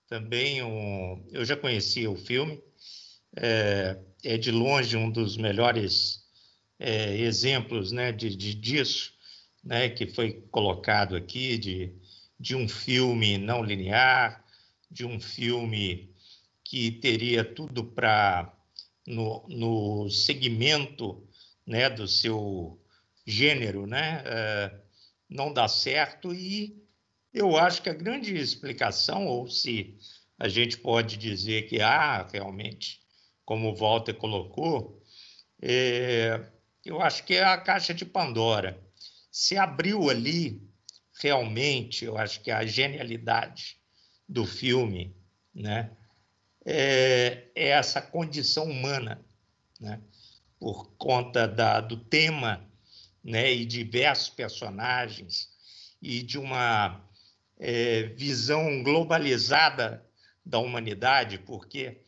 também eu já conhecia o filme, é de longe um dos melhores exemplos, né, disso, né, que foi colocado aqui, de um filme não linear, de um filme que teria tudo para, no segmento, né, do seu gênero, né, não dar certo. E eu acho que a grande explicação, ou se a gente pode dizer que realmente, como o Walter colocou, eu acho que é a caixa de Pandora. Se abriu ali, realmente, eu acho que a genialidade do filme, né, é essa condição humana, né, por conta do tema, né, e diversos personagens, e de uma visão globalizada da humanidade, porque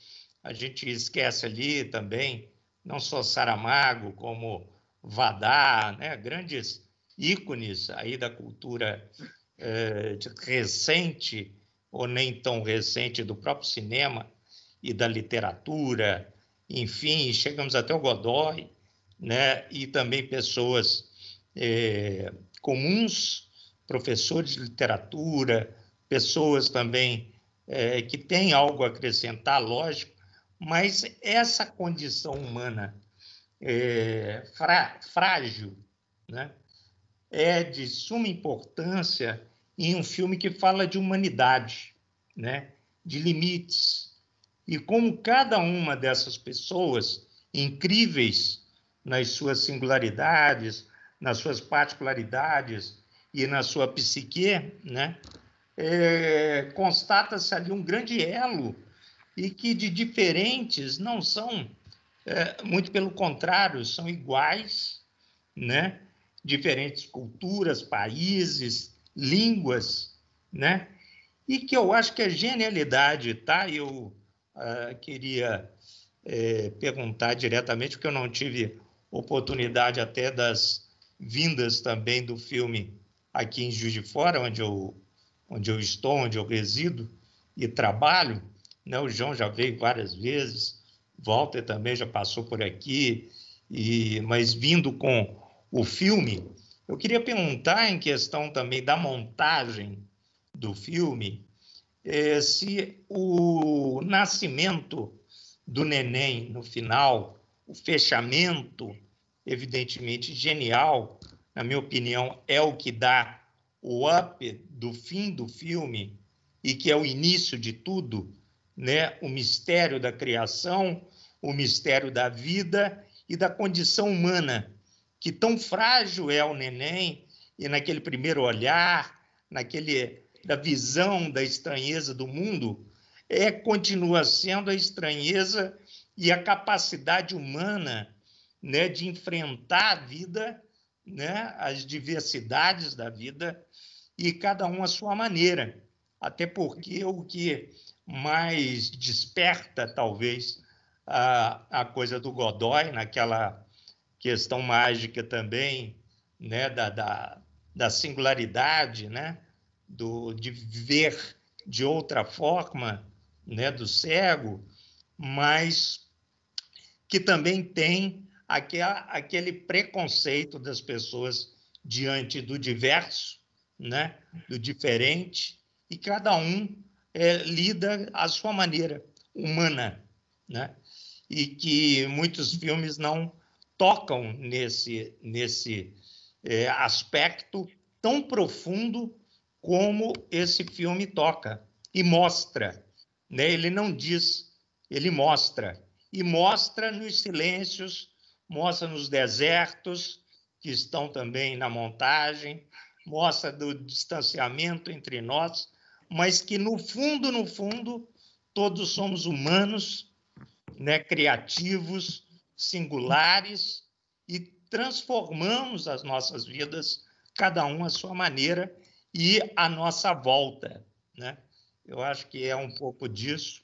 a gente esquece ali também não só Saramago, como Vadar, né, grandes ícones aí da cultura recente, ou nem tão recente, do próprio cinema e da literatura, enfim, chegamos até o Godoy, né, e também pessoas comuns, professores de literatura, pessoas também que têm algo a acrescentar, lógico, mas essa condição humana frágil, né, é de suma importância em um filme que fala de humanidade, né, de limites, e como cada uma dessas pessoas, incríveis nas suas singularidades, nas suas particularidades e na sua psique, né, constata-se ali um grande elo, e que de diferentes não são, muito pelo contrário, são iguais, né? Diferentes culturas, países, línguas, né? E que eu acho que a genialidade, tá? Eu queria perguntar diretamente, porque eu não tive oportunidade até das vindas também do filme aqui em Juiz de Fora, onde eu estou, onde eu resido e trabalho, né? O João já veio várias vezes, Walter também já passou por aqui, mas vindo com o filme, eu queria perguntar em questão também da montagem do filme, se o nascimento do neném no final, o fechamento, evidentemente genial, na minha opinião, é o que dá o up do fim do filme e que é o início de tudo, né? O mistério da criação, o mistério da vida e da condição humana, que tão frágil é o neném, e naquele primeiro olhar, da visão da estranheza do mundo, continua sendo a estranheza e a capacidade humana, né, de enfrentar a vida, né, as diversidades da vida, e cada um à sua maneira. Até porque o que mais desperta, talvez, a coisa do Godoy, naquela questão mágica também, né, da singularidade, né, de ver de outra forma, né, do cego, mas que também tem aquele preconceito das pessoas diante do diverso, né, do diferente, e cada um lida à sua maneira humana, né? E que muitos filmes não tocam nesse aspecto tão profundo como esse filme toca e mostra, né? Ele não diz, ele mostra, e mostra nos silêncios, mostra nos desertos que estão também na montagem, mostra do distanciamento entre nós, mas que no fundo, todos somos humanos, né? Criativos, singulares, e transformamos as nossas vidas, cada um à sua maneira, e à nossa volta, né? Eu acho que é um pouco disso,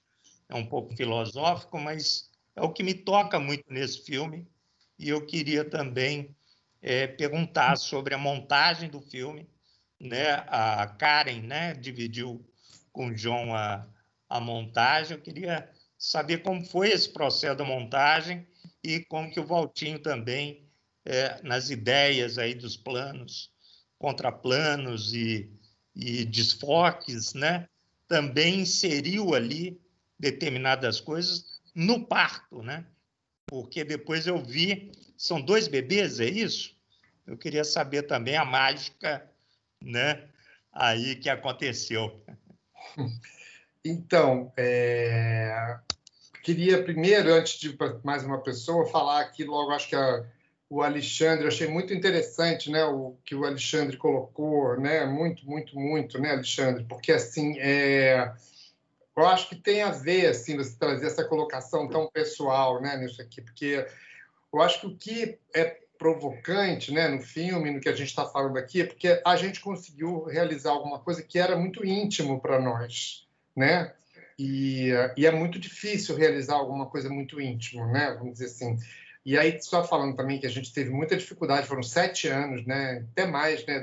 é um pouco filosófico, mas é o que me toca muito nesse filme, e eu queria também perguntar sobre a montagem do filme, né? A Karen, né, dividiu com o João a montagem. Eu queria saber como foi esse processo da montagem e como que o Valtinho também, nas ideias aí dos planos, contraplanos e desfoques, né, também inseriu ali determinadas coisas no parto, né? Porque depois eu vi, são 2 bebês, é isso? Eu queria saber também a mágica, né, aí que aconteceu. Então, queria primeiro, antes de ir para mais uma pessoa, falar aqui logo, acho que o Alexandre, eu achei muito interessante, né, o que o Alexandre colocou, né, muito, né, Alexandre, porque assim, eu acho que tem a ver, assim, você trazer essa colocação tão pessoal, né, nisso aqui, porque eu acho que o que é provocante, né, no filme, no que a gente está falando aqui, é porque a gente conseguiu realizar alguma coisa que era muito íntimo para nós, né? E é muito difícil realizar alguma coisa muito íntima, né? Vamos dizer assim. E aí, só falando também que a gente teve muita dificuldade, foram 7 anos, né? Até mais, né?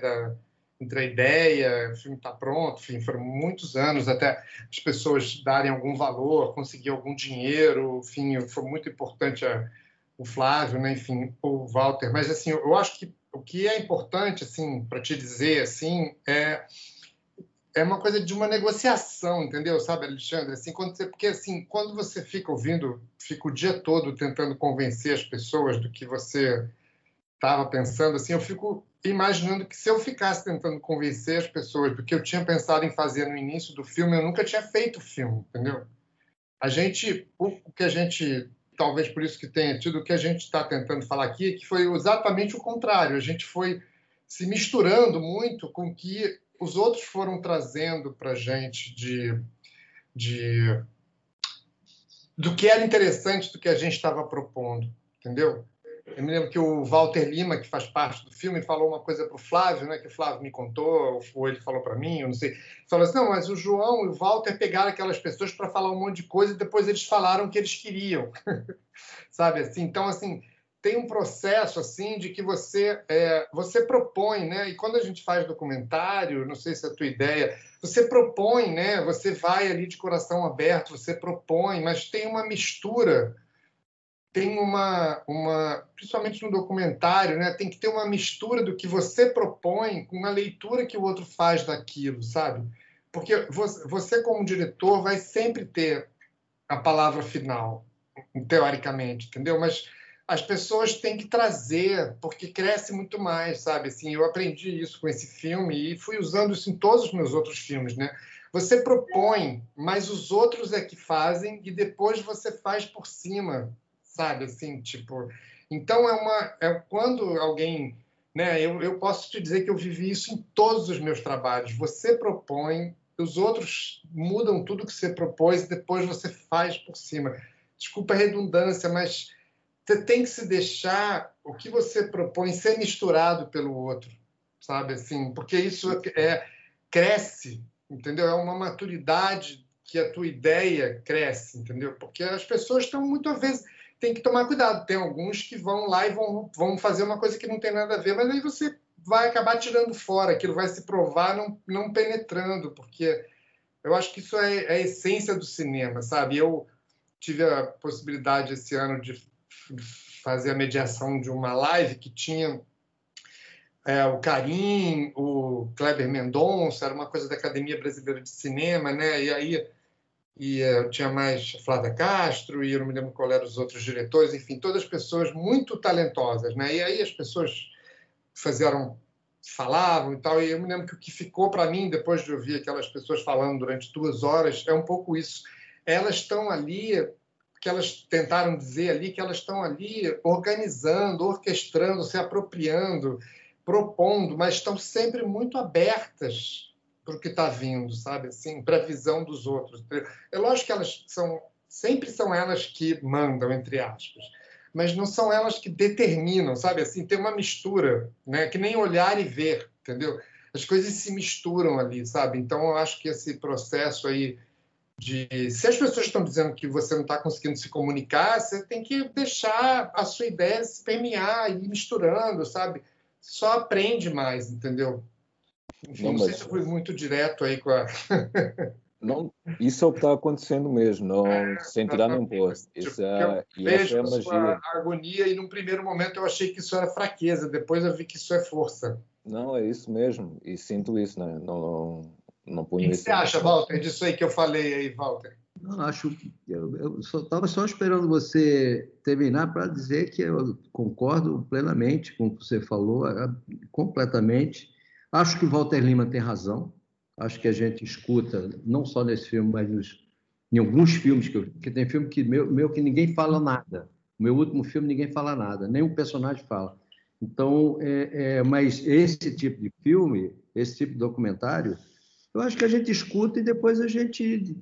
Entre a ideia, o filme está pronto, enfim, foram muitos anos até as pessoas darem algum valor, conseguir algum dinheiro, enfim, foi muito importante o Flávio, né? Enfim, o Walter. Mas assim, eu acho que o que é importante, assim, para te dizer, assim, é uma coisa de uma negociação, entendeu? Sabe, Alexandre? Assim, porque assim, quando você fica o dia todo tentando convencer as pessoas do que você estava pensando, assim, eu fico imaginando que se eu ficasse tentando convencer as pessoas do que eu tinha pensado em fazer no início do filme, eu nunca tinha feito o filme, entendeu? O que a gente, talvez por isso que tenha tido, o que a gente está tentando falar aqui, que foi exatamente o contrário. A gente foi se misturando muito com o que os outros foram trazendo para a gente do que era interessante do que a gente estava propondo, entendeu? Eu me lembro que o Walter Lima, que faz parte do filme, falou uma coisa para o Flávio, né, que o Flávio me contou, ou ele falou para mim, eu não sei. Falou assim, não, mas o João e o Walter pegaram aquelas pessoas para falar um monte de coisa e depois eles falaram o que eles queriam. Sabe assim? Então, assim, tem um processo assim de que você propõe, né? E quando a gente faz documentário, não sei se é a tua ideia, você propõe, né? Você vai ali de coração aberto, você propõe, mas tem uma mistura tem principalmente no documentário, né, tem que ter uma mistura do que você propõe com a leitura que o outro faz daquilo, sabe? Porque você como diretor, vai sempre ter a palavra final, teoricamente, entendeu? Mas as pessoas têm que trazer, porque cresce muito mais, sabe? Assim, eu aprendi isso com esse filme e fui usando isso em todos os meus outros filmes, né? Você propõe, mas os outros é que fazem e depois você faz por cima, sabe? Assim, tipo... Então, quando alguém... Né? Eu posso te dizer que eu vivi isso em todos os meus trabalhos. Você propõe, os outros mudam tudo que você propôs e depois você faz por cima. Desculpa a redundância, mas você tem que se deixar o que você propõe ser misturado pelo outro, sabe? Assim, porque isso cresce, entendeu? É uma maturidade que a tua ideia cresce, entendeu? Porque as pessoas estão muitas vezes... Tem que tomar cuidado. Tem alguns que vão lá e vão fazer uma coisa que não tem nada a ver, mas aí você vai acabar tirando fora, aquilo vai se provar não penetrando, porque eu acho que isso é a essência do cinema, sabe? Eu tive a possibilidade esse ano de fazer a mediação de uma live que tinha o Karim, o Kleber Mendonça, era uma coisa da Academia Brasileira de Cinema, né? E aí eu tinha mais Flávia Castro, e eu não me lembro qual eram os outros diretores, enfim, todas pessoas muito talentosas, né? E aí as pessoas falavam e tal, e eu me lembro que o que ficou para mim, depois de ouvir aquelas pessoas falando durante 2 horas, é um pouco isso. Elas estão ali, que elas tentaram dizer ali, que elas estão ali organizando, orquestrando, se apropriando, propondo, mas estão sempre muito abertas para o que está vindo, sabe? Assim, para a visão dos outros. É lógico que elas sempre são elas que mandam, entre aspas, mas não são elas que determinam, sabe? Assim, tem uma mistura, né? Que nem olhar e ver, entendeu? As coisas se misturam ali, sabe? Então, eu acho que esse processo aí se as pessoas estão dizendo que você não está conseguindo se comunicar, você tem que deixar a sua ideia se permear e ir misturando, sabe? Só aprende mais, entendeu? Enfim, não sei se eu fui muito direto aí com a... Não, isso é o que está acontecendo mesmo, não sem tirar nem pôr. Eu vejo a sua agonia e, num primeiro momento, eu achei que isso era fraqueza, depois eu vi que isso é força. Não, é isso mesmo, e sinto isso, né? Não ponho isso. O que você acha, Walter, disso aí que eu falei aí, Walter? Não, eu estava só esperando você terminar para dizer que eu concordo plenamente com o que você falou, completamente. Acho que o Walter Lima tem razão. Acho que a gente escuta, não só nesse filme, mas em alguns filmes, que tem filme meu que ninguém fala nada. O meu último filme ninguém fala nada, nenhum personagem fala. Então, mas esse tipo de filme, esse tipo de documentário, eu acho que a gente escuta e depois a gente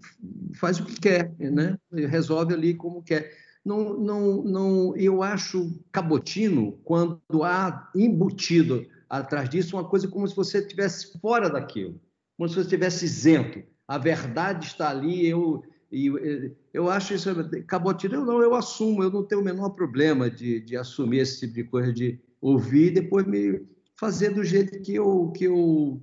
faz o que quer, né? Resolve ali como quer. Não, eu acho cabotino quando há embutido atrás disso uma coisa como se você estivesse fora daquilo, como se você estivesse isento. A verdade está ali, eu acho isso cabotino. Eu assumo, eu não tenho o menor problema de assumir esse tipo de coisa, de ouvir e depois me fazer do jeito que eu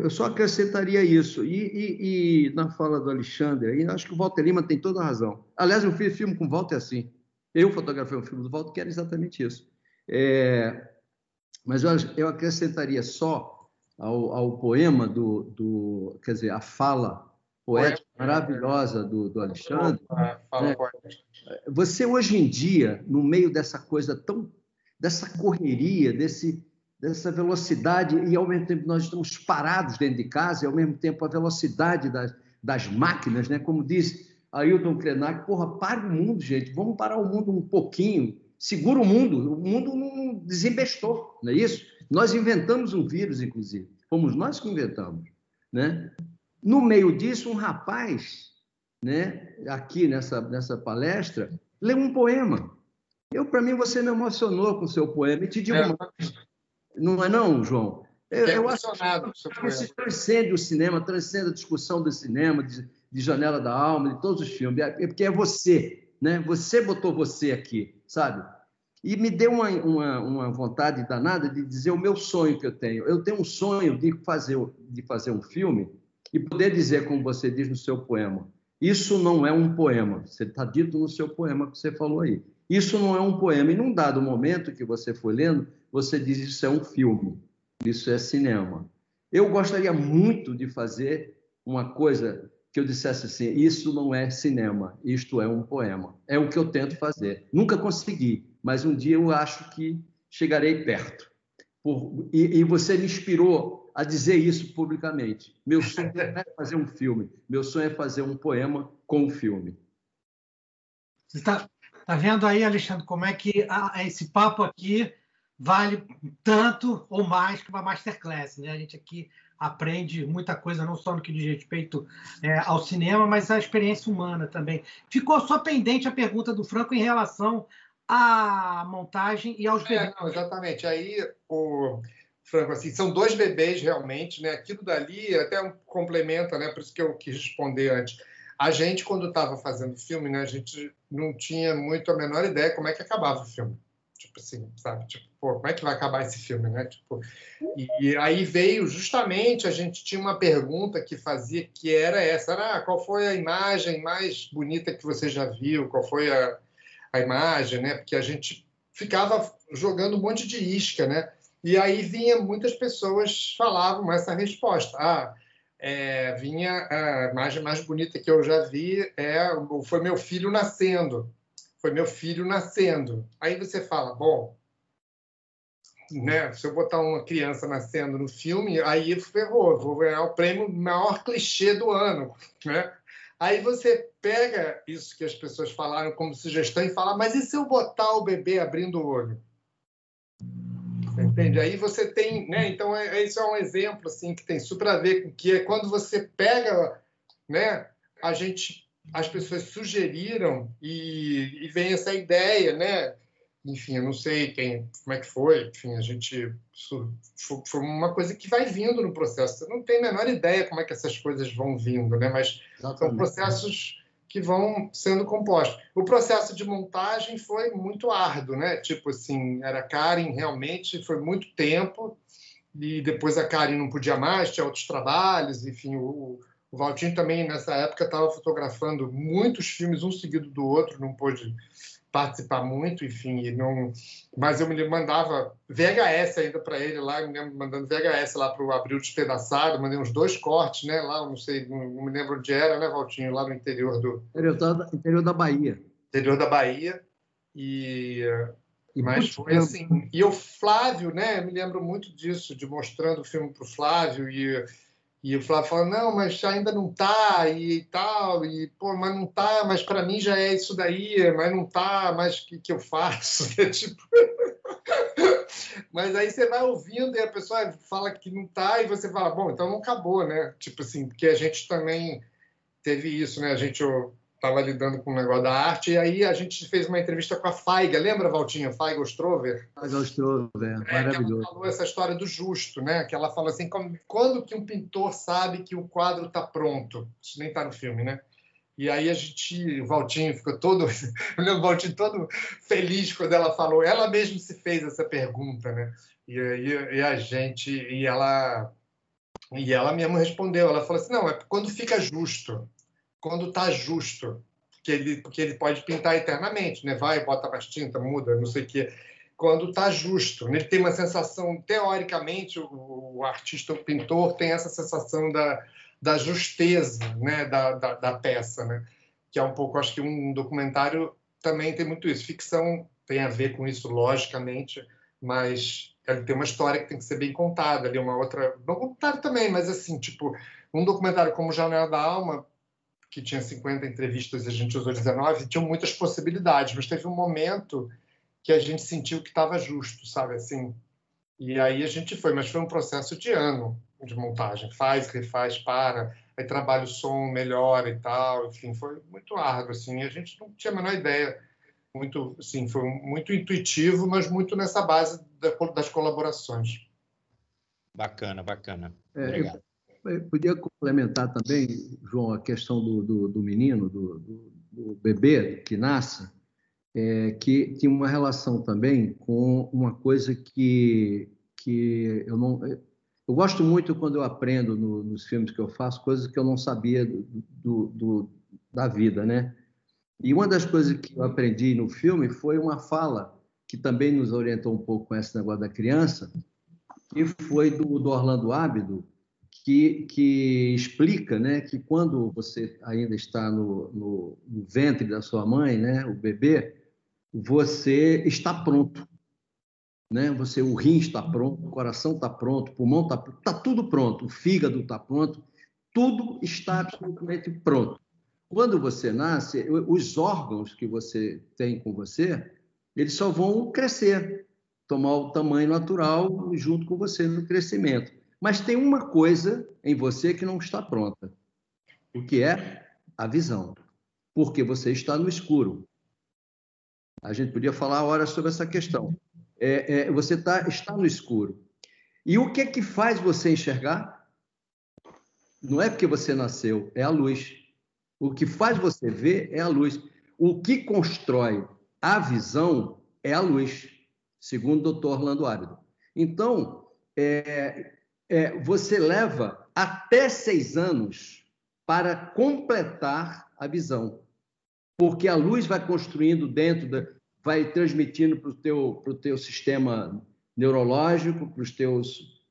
só acrescentaria isso. E na fala do Alexandre, aí, acho que o Walter Lima tem toda a razão. Aliás, eu fiz filme com o Walter assim. Eu fotografei um filme do Walter que era exatamente isso. Mas eu acrescentaria só ao poema quer dizer, a fala poética maravilhosa do Alexandre. Né? Você, hoje em dia, no meio dessa coisa dessa correria, dessa velocidade, e ao mesmo tempo nós estamos parados dentro de casa, e ao mesmo tempo a velocidade das máquinas, né? Como diz Ailton Krenak, porra, para o mundo, gente, vamos parar o mundo um pouquinho, segura o mundo não desembestou, não é isso? Nós inventamos um vírus, inclusive, fomos nós que inventamos, né? No meio disso, um rapaz, né, aqui nessa palestra, leu um poema. Para mim, você me emocionou com o seu poema, e te digo mais. Não é não, João? Eu acho que isso transcende o cinema, transcende a discussão do cinema, de Janela da Alma, de todos os filmes, porque é você, né? Você botou você aqui, sabe? E me deu uma vontade danada de dizer o meu sonho que eu tenho. Eu tenho um sonho de fazer um filme e poder dizer, como você diz no seu poema, Isso não é um poema. Você está dito no seu poema que você falou aí. Isso não é um poema. E num dado momento que você foi lendo, você diz isso é um filme, isso é cinema. Eu gostaria muito de fazer uma coisa que eu dissesse assim, isso não é cinema, isto é um poema. É o que eu tento fazer. Nunca consegui, mas um dia eu acho que chegarei perto. E você me inspirou a dizer isso publicamente. Meu sonho não é fazer um filme, meu sonho é fazer um poema com um filme. Você está vendo aí, Alexandre, como é que esse papo aqui vale tanto ou mais que uma masterclass, né? A gente aqui aprende muita coisa, não só no que diz respeito ao cinema, mas à experiência humana também. Ficou só pendente a pergunta do Franco em relação à montagem e aos bebês. Não, exatamente. Aí, Franco, assim, são 2 bebês realmente, né? Aquilo dali até complementa, né? Por isso que eu quis responder antes. A gente, quando estava fazendo o filme, né? A gente não tinha muito a menor ideia como é que acabava o filme. Tipo assim, sabe? Tipo, pô, como é que vai acabar esse filme, né? Tipo, e aí veio justamente, a gente tinha uma pergunta que fazia, que era essa, qual foi a imagem mais bonita que você já viu? Qual foi a imagem, né? Porque a gente ficava jogando um monte de isca, né? E aí vinha, muitas pessoas falavam essa resposta. Vinha a imagem mais bonita que eu já vi foi meu filho nascendo. Foi meu filho nascendo. Aí você fala, bom, né? Se eu botar uma criança nascendo no filme, aí ferrou, vou ganhar o prêmio maior clichê do ano, né? Aí você pega isso que as pessoas falaram como sugestão e fala, mas e se eu botar o bebê abrindo o olho? Você entende? Aí você tem, né? Então isso é um exemplo assim que tem super a ver com que é quando você pega, né? As pessoas sugeriram e vem essa ideia, né? Enfim, eu não sei como é que foi. Enfim, foi uma coisa que vai vindo no processo. Você não tem a menor ideia como é que essas coisas vão vindo, né? Mas são processos que vão sendo compostos. O processo de montagem foi muito árduo, né? Tipo assim, era a Karen realmente, foi muito tempo, e depois a Karen não podia mais, tinha outros trabalhos, enfim, o Valtinho também, nessa época, estava fotografando muitos filmes, um seguido do outro, não pôde participar muito, enfim, mas eu me mandava VHS ainda para ele lá, mandando VHS lá para o Abril Despedaçado, mandei uns 2 cortes, né, lá, não sei, não me lembro onde era, né, Valtinho, lá no interior Interior da Bahia. Interior da Bahia, mas foi assim. E o Flávio, né, eu me lembro muito disso, de mostrando o filme para o Flávio, e o Flávio falou, não, mas ainda não tá, e tal, e, pô, mas não tá, mas para mim já é isso daí, mas não tá, mas o que eu faço? Tipo... Mas aí você vai ouvindo e a pessoa fala que não tá, e você fala, bom, então não acabou, né? Tipo assim, porque a gente também teve isso, né? Eu estava lidando com o negócio da arte, e aí a gente fez uma entrevista com a Faiga, lembra, Valtinho? Faiga Ostrover? Faiga Ostrover, maravilhoso. Ela falou essa história do justo, né? Que ela fala assim, quando que um pintor sabe que o quadro está pronto? Isso nem está no filme, né? E aí o Valtinho ficou todo, eu lembro o Valtinho todo feliz quando ela falou, ela mesma se fez essa pergunta, né? E ela mesma respondeu, ela falou assim, não, é quando fica justo, quando está justo, porque ele pode pintar eternamente, né? Vai, bota mais tinta, muda, não sei o quê. Quando está justo, ele tem uma sensação, teoricamente, o artista, o pintor, tem essa sensação da justeza, né? da peça, né? Que é um pouco, acho que um documentário também tem muito isso. Ficção tem a ver com isso, logicamente, mas ele tem uma história que tem que ser bem contada, ali uma outra... Documentário também, mas assim, tipo, um documentário como Janela da Alma, que tinha 50 entrevistas e a gente usou 19, tinham muitas possibilidades, mas teve um momento que a gente sentiu que estava justo, sabe, assim. E aí a gente foi, mas foi um processo de ano de montagem, faz, refaz, para, aí trabalha o som, melhora e tal, enfim, foi muito árduo, assim, e a gente não tinha a menor ideia, muito, assim, foi muito intuitivo, mas muito nessa base das colaborações. Bacana, bacana. Obrigado. Eu podia complementar também, João, a questão do menino, do bebê que nasce, que tinha uma relação também com uma coisa que eu não... Eu gosto muito quando eu aprendo nos filmes que eu faço, coisas que eu não sabia da vida, né? E uma das coisas que eu aprendi no filme foi uma fala que também nos orientou um pouco com esse negócio da criança, que foi do Orlando Ábido, que explica, né, que quando você ainda está no ventre da sua mãe, né, o bebê, você está pronto, né? O rim está pronto, o coração está pronto, o pulmão está tudo pronto, o fígado está pronto, tudo está absolutamente pronto. Quando você nasce, os órgãos que você tem com você, eles só vão crescer, tomar o tamanho natural junto com você no crescimento. Mas tem uma coisa em você que não está pronta, o que é a visão, porque você está no escuro. A gente podia falar horas sobre essa questão. Você está no escuro. E o que é que faz você enxergar? Não é porque você nasceu, é a luz. O que faz você ver é a luz. O que constrói a visão é a luz, segundo o Dr. Orlando Ábido. Então, você leva até 6 anos para completar a visão, porque a luz vai construindo vai transmitindo para o teu sistema neurológico, para os teus...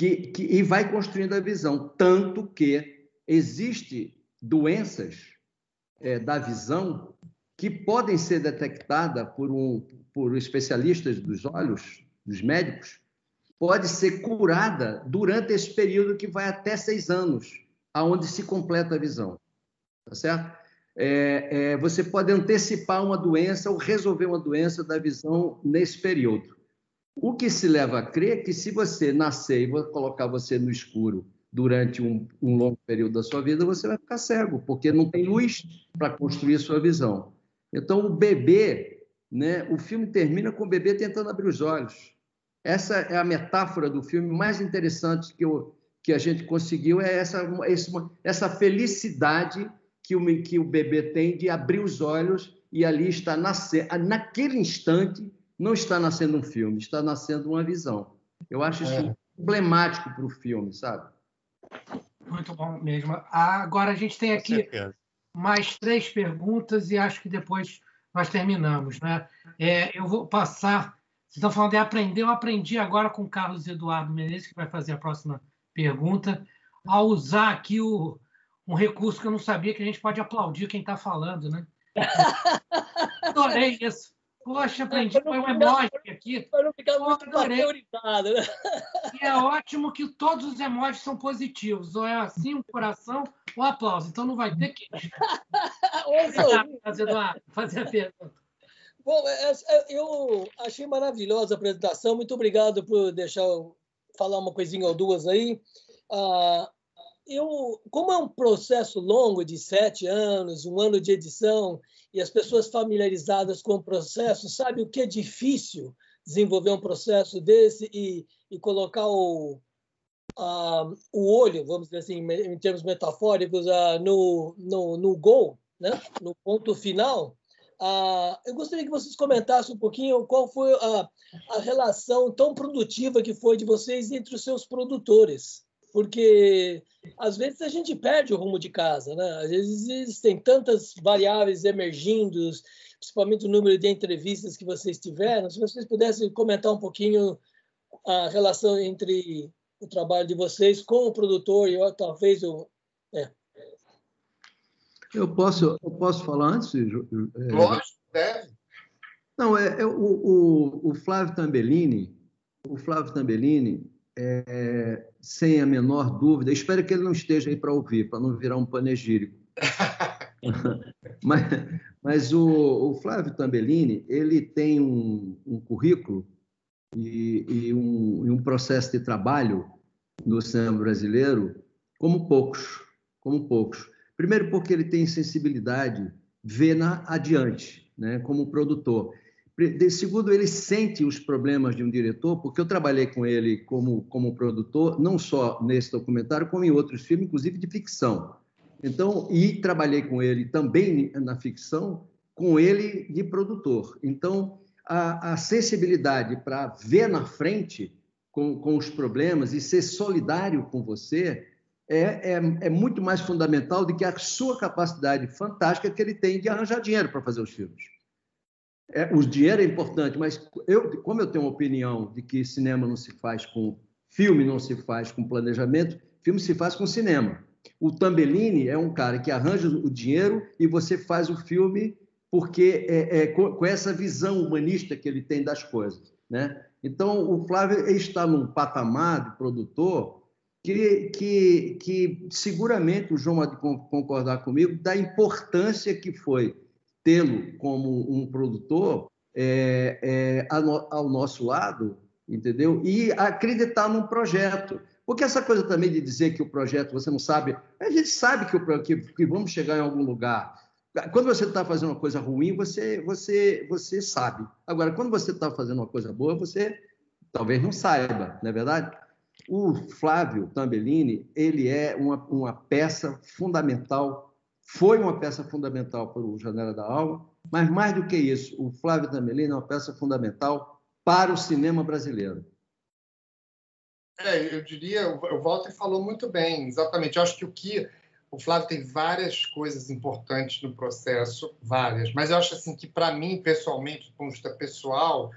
e vai construindo a visão. Tanto que existe doenças da visão que podem ser detectadas por especialistas dos olhos, dos médicos, pode ser curada durante esse período que vai até 6 anos, aonde se completa a visão. Tá certo? Você pode antecipar uma doença ou resolver uma doença da visão nesse período. O que se leva a crer que se você nascer e vou colocar você no escuro durante um longo período da sua vida, você vai ficar cego, porque não tem luz para construir a sua visão. Então, o bebê, né, o filme termina com o bebê tentando abrir os olhos. Essa é a metáfora do filme mais interessante que a gente conseguiu, essa felicidade que o bebê tem de abrir os olhos e ali está nascendo. Naquele instante, não está nascendo um filme, está nascendo uma visão. Eu acho isso emblemático para o filme, sabe? Muito bom mesmo. Agora a gente tem aqui mais 3 perguntas e acho que depois nós terminamos, né? Eu vou passar... Vocês estão falando de aprender. Eu aprendi agora com o Carlos Eduardo Menezes, que vai fazer a próxima pergunta, a usar aqui um recurso que eu não sabia, que a gente pode aplaudir quem está falando, né? Adorei isso. Poxa, aprendi. Foi um emoji aqui. Para não ficar muito pasteurizado, né? E é ótimo que todos os emojis são positivos. Ou é assim, um coração, ou aplauso. Então não vai ter que... fazer a pergunta. Bom, eu achei maravilhosa a apresentação. Muito obrigado por deixar eu falar uma coisinha ou duas aí. Como é um processo longo de 7 anos, 1 ano de edição, e as pessoas familiarizadas com o processo, sabe o que é difícil desenvolver um processo desse e colocar o olho, vamos dizer assim, em termos metafóricos, no gol, né? No ponto final. Eu gostaria que vocês comentassem um pouquinho qual foi a relação tão produtiva que foi de vocês entre os seus produtores, porque às vezes a gente perde o rumo de casa, né? Às vezes tem tantas variáveis emergindo, principalmente o número de entrevistas que vocês tiveram. Se vocês pudessem comentar um pouquinho a relação entre o trabalho de vocês com o produtor e talvez Eu posso falar antes? Lógico, deve. Não, o Flávio Tambellini, sem a menor dúvida, espero que ele não esteja aí para ouvir, para não virar um panegírico. mas o Flávio Tambellini, ele tem um currículo e um processo de trabalho no cinema brasileiro como poucos. Primeiro porque ele tem sensibilidade, vê adiante, né, como produtor. Segundo, ele sente os problemas de um diretor, porque eu trabalhei com ele como produtor, não só nesse documentário, como em outros filmes, inclusive de ficção. Então, e trabalhei com ele também na ficção, com ele de produtor. Então, a sensibilidade para ver na frente com os problemas e ser solidário com você é muito mais fundamental do que a sua capacidade fantástica que ele tem de arranjar dinheiro para fazer os filmes. O dinheiro é importante, mas como eu tenho uma opinião de que cinema não se faz com filme, não se faz com planejamento, filme se faz com cinema. O Tambellini é um cara que arranja o dinheiro e você faz o filme porque com essa visão humanista que ele tem das coisas, né? Então, o Flávio está num patamar de produtor que seguramente o João vai concordar comigo da importância que foi tê-lo como um produtor ao nosso lado, entendeu? E acreditar num projeto. Porque essa coisa também de dizer que o projeto, você não sabe, a gente sabe que vamos chegar em algum lugar. Quando você está fazendo uma coisa ruim, você sabe. Agora, quando você está fazendo uma coisa boa, você talvez não saiba, não é verdade? O Flávio Tambellini, ele é uma peça fundamental, foi uma peça fundamental para o Janela da Alma, mas mais do que isso, o Flávio Tambellini é uma peça fundamental para o cinema brasileiro. Eu diria, o Walter falou muito bem, exatamente. Eu acho que o Flávio tem várias coisas importantes no processo, várias, mas eu acho assim que, para mim, pessoalmente, do ponto de vista pessoal,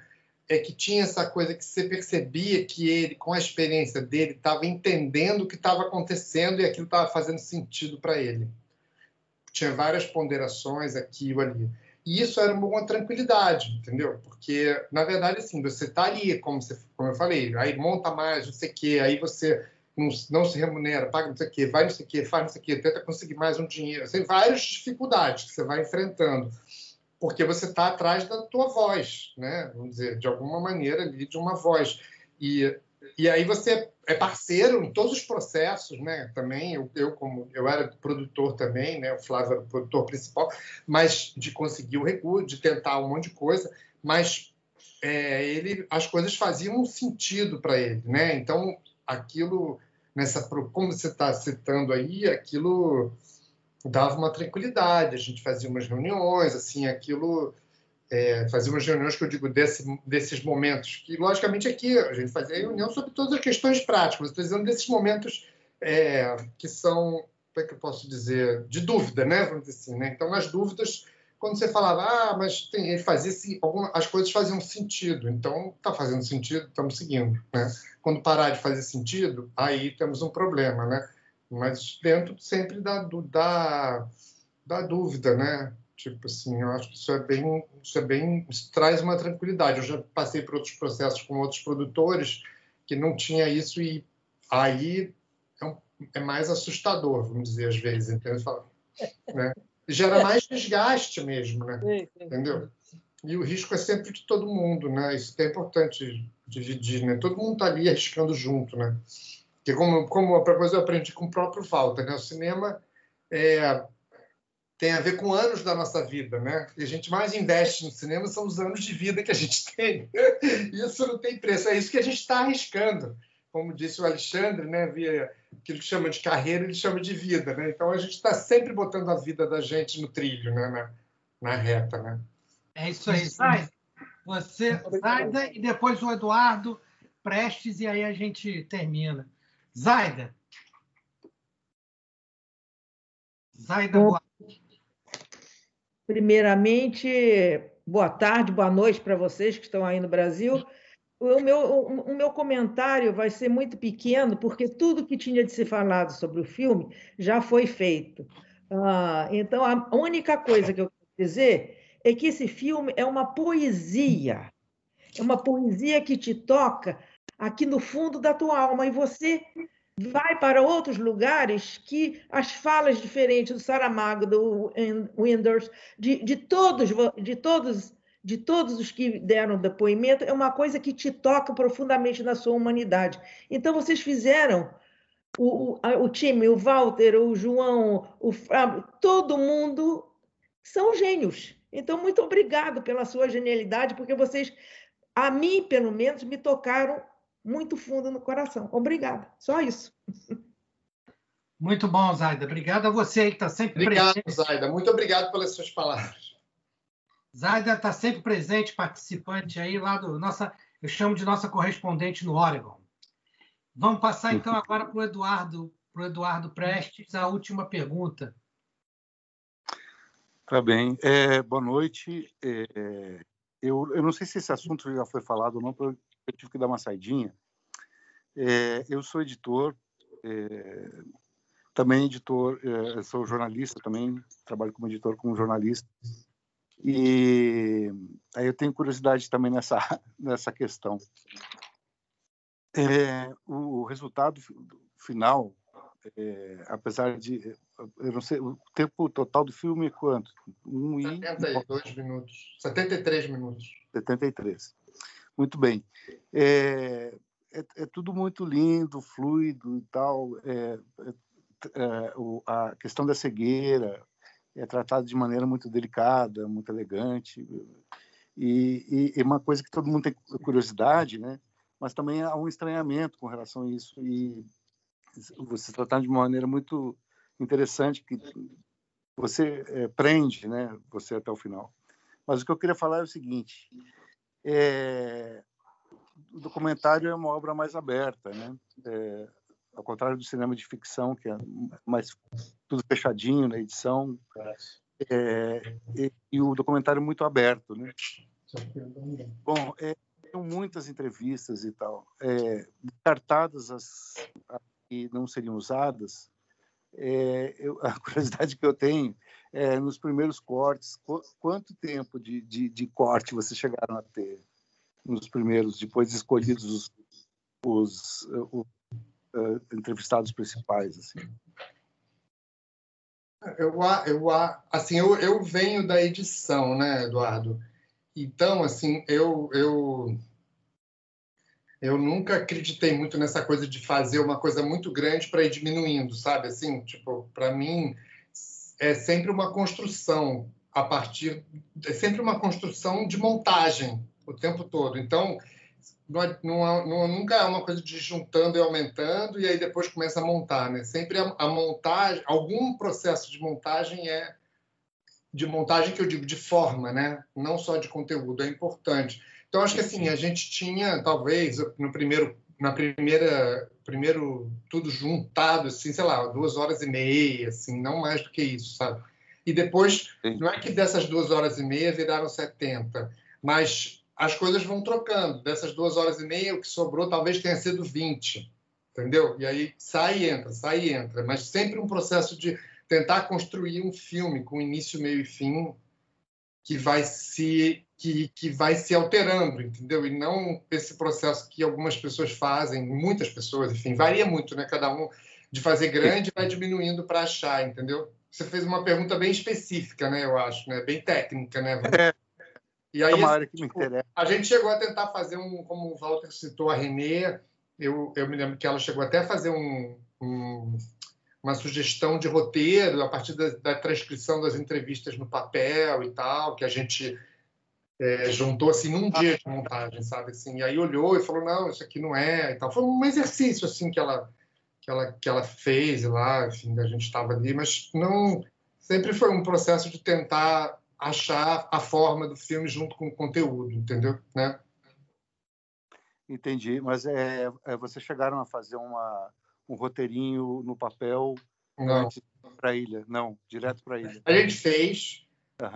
é que tinha essa coisa que você percebia que ele, com a experiência dele, estava entendendo o que estava acontecendo e aquilo estava fazendo sentido para ele. Tinha várias ponderações aqui e ali. E isso era uma tranquilidade, entendeu? Porque, na verdade, assim, você está ali, como eu falei, aí monta mais, não sei o quê, aí você não se remunera, paga não sei o quê, vai não sei o quê, faz não sei o quê, tenta conseguir mais um dinheiro. Tem várias dificuldades que você vai enfrentando, porque você está atrás da tua voz, né? Vamos dizer, de alguma maneira ali, de uma voz. E aí você é parceiro em todos os processos, né? Também eu era produtor também, né? O Flávio era o produtor principal, mas de conseguir o recurso, de tentar um monte de coisa, mas as coisas faziam um sentido para ele, né? Então aquilo como você está citando aí, aquilo dava uma tranquilidade. A gente fazia umas reuniões, assim, aquilo fazia umas reuniões que eu digo desses momentos, que logicamente aqui a gente fazia reunião sobre todas as questões práticas. Estou dizendo desses momentos que são, como é que eu posso dizer, de dúvida, né? Vamos dizer assim, né? Então, nas dúvidas, quando você falava, mas ele fazia as coisas faziam sentido, então está fazendo sentido, estamos seguindo, né? Quando parar de fazer sentido, aí temos um problema, né? Mas dentro sempre da dúvida, né? Tipo assim, eu acho que isso traz uma tranquilidade. Eu já passei por outros processos com outros produtores que não tinha isso e aí é mais assustador, vamos dizer, às vezes, entendeu? Né? Gera mais desgaste mesmo, né? Entendeu? E o risco é sempre de todo mundo, né? Isso que é importante dividir, né? Todo mundo está ali arriscando junto, né? Porque como a coisa eu aprendi com o próprio Walter, né? O cinema tem a ver com anos da nossa vida, né? O que a gente mais investe no cinema são os anos de vida que a gente tem. Isso não tem preço, é isso que a gente está arriscando. Como disse o Alexandre, né? Via aquilo que chama de carreira, ele chama de vida, né? Então a gente está sempre botando a vida da gente no trilho, né? Na reta, né? É isso aí, Zaida. Você, Zaida, e depois o Eduardo Prestes, e aí a gente termina. Zaida. Zaida, boa. Primeiramente, boa tarde, boa noite para vocês que estão aí no Brasil. O meu comentário vai ser muito pequeno, porque tudo que tinha de ser falado sobre o filme já foi feito. Então, a única coisa que eu quero dizer é que esse filme é uma poesia que te toca aqui no fundo da tua alma, e você vai para outros lugares que as falas diferentes do Saramago, do Winders, de todos os que deram depoimento, é uma coisa que te toca profundamente na sua humanidade. Então, vocês fizeram, o time, o Walter, o João, o Fábio, todo mundo são gênios. Então, muito obrigado pela sua genialidade, porque vocês, a mim, pelo menos, me tocaram muito fundo no coração. Obrigada. Só isso. Muito bom, Zaida. Obrigado a você que está sempre presente. Obrigado, Zaida. Muito obrigado pelas suas palavras. Zaida está sempre presente, participante aí lá eu chamo de nossa correspondente no Oregon. Vamos passar então agora para o Eduardo para o Eduardo Prestes a última pergunta. Tá bem. Boa noite. Eu não sei se esse assunto já foi falado ou não, porque eu tive que dar uma saidinha. Eu sou editor, também editor, sou jornalista também, trabalho como editor, como jornalista. E aí eu tenho curiosidade também nessa questão. O resultado final, apesar de... Eu não sei, o tempo total do filme é quanto? 72 minutos. 73 minutos. 73. Muito bem. É tudo muito lindo, fluido e tal. A questão da cegueira é tratada de maneira muito delicada, muito elegante. E uma coisa que todo mundo tem curiosidade, né? Mas também há um estranhamento com relação a isso. E você tratar de uma maneira muito interessante, que você prende, né, você até o final. Mas o que eu queria falar é o seguinte: o documentário é uma obra mais aberta, né? Ao contrário do cinema de ficção, que é mais tudo fechadinho na edição, e o documentário é muito aberto, né? Bom, tem muitas entrevistas e tal, descartadas as que não seriam usadas. A curiosidade que eu tenho é, nos primeiros cortes, quanto tempo de corte vocês chegaram a ter nos primeiros, depois de escolhidos os entrevistados principais, assim? Eu venho da edição, né, Eduardo? Então, assim, eu nunca acreditei muito nessa coisa de fazer uma coisa muito grande para ir diminuindo, sabe? Assim, tipo, para mim é sempre uma construção é sempre uma construção de montagem o tempo todo. Então, nunca é uma coisa de juntando e aumentando e aí depois começa a montar, né? Sempre a montagem, algum processo de montagem que eu digo de forma, né? Não só de conteúdo, é importante. Então, acho que assim, a gente tinha, talvez, primeiro tudo juntado, assim, sei lá, 2h30, assim, não mais do que isso, sabe? E depois, não é que dessas 2h30 viraram 70, mas as coisas vão trocando. Dessas 2h30, o que sobrou talvez tenha sido 20, entendeu? E aí sai e entra, mas sempre um processo de tentar construir um filme com início, meio e fim que vai se alterando, entendeu? E não esse processo que algumas pessoas fazem, muitas pessoas, enfim, varia muito, né? Cada um de fazer grande vai diminuindo para achar, entendeu? Você fez uma pergunta bem específica, né? Eu acho, né? Bem técnica, né? E aí, é uma área que me interessa. A gente chegou a tentar fazer como o Walter citou a Renê, eu me lembro que ela chegou até a fazer uma sugestão de roteiro a partir da transcrição das entrevistas no papel e tal, que a gente juntou assim num dia de montagem, sabe? Assim, e aí olhou e falou, não, isso aqui não é e tal. Foi um exercício assim que ela fez lá, enfim, a gente estava ali, mas não sempre foi um processo de tentar achar a forma do filme junto com o conteúdo, entendeu? Né? Entendi, mas vocês chegaram a fazer um roteirinho no papel antes para a ilha? Não, direto para a ilha. A gente fez,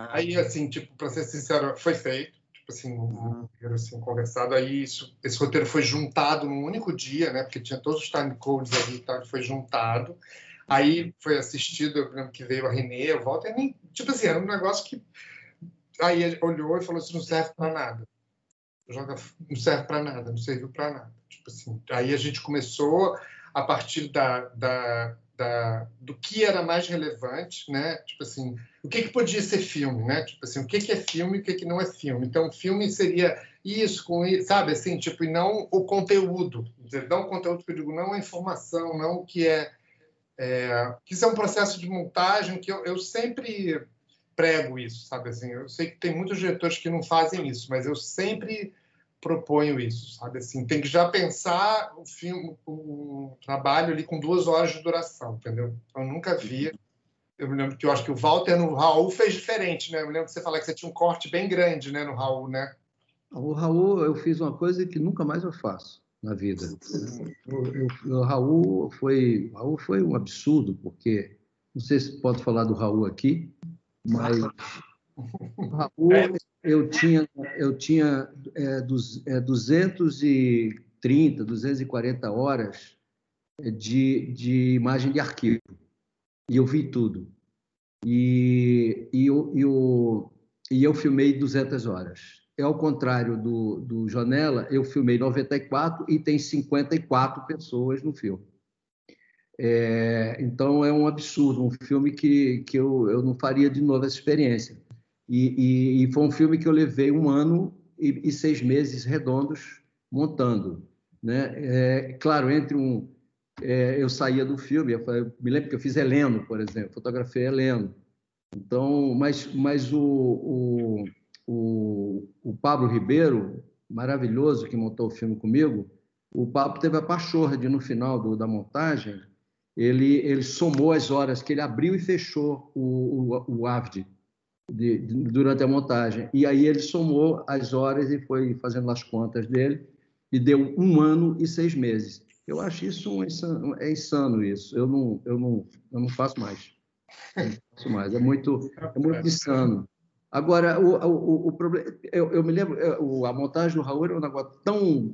aí assim, tipo, para ser sincero, foi feito, tipo assim, assim, conversado, aí esse roteiro foi juntado num único dia, né? Porque tinha todos os time codes ali e tal, foi juntado. Aí foi assistido, eu lembro que veio a Renê, o Walter, nem, tipo assim, era um negócio que... Aí ele olhou e falou assim, não serve para nada. Não serve para nada, não serviu para nada. Tipo assim, aí a gente começou a partir do que era mais relevante, né? Tipo assim, o que podia ser filme, né? Tipo assim, o que é filme e o que não é filme. Então, o filme seria isso, com isso, sabe? Assim, tipo, e não o conteúdo. Não o conteúdo que eu digo, não a informação, não o que que isso é um processo de montagem que eu sempre prego isso, sabe? Assim, eu sei que tem muitos diretores que não fazem isso, mas eu sempre proponho isso, sabe? Assim, tem que já pensar o filme, o trabalho ali com 2 horas de duração, entendeu? Eu nunca vi. Eu me lembro que eu acho que o Walter no Raul fez diferente, né? Eu me lembro que você falou que você tinha um corte bem grande, né, no Raul, né? O Raul, eu fiz uma coisa que nunca mais eu faço. na vida. O Raul foi um absurdo, porque não sei se pode falar do Raul aqui, mas o Raul, eu tinha 230, 240 horas de imagem de arquivo, e eu vi tudo. E eu filmei 200 horas. Ao contrário do Janela, eu filmei 94 e tem 54 pessoas no filme. Então, é um absurdo, um filme que eu não faria de novo essa experiência. E foi um filme que eu levei 1 ano e 6 meses redondos montando, né? Claro, eu saía do filme, eu me lembro que eu fiz Heleno, por exemplo, fotografei Heleno. Então, mas o Pablo Ribeiro, maravilhoso, que montou o filme comigo, o Pablo teve a pachorra de, no final da montagem, ele somou as horas que ele abriu e fechou o AVD durante a montagem. E aí ele somou as horas e foi fazendo as contas dele e deu 1 ano e 6 meses. Eu acho isso insano isso. Eu não faço mais. É muito insano. Agora, o problema... Eu me lembro, a montagem do Raul era um negócio tão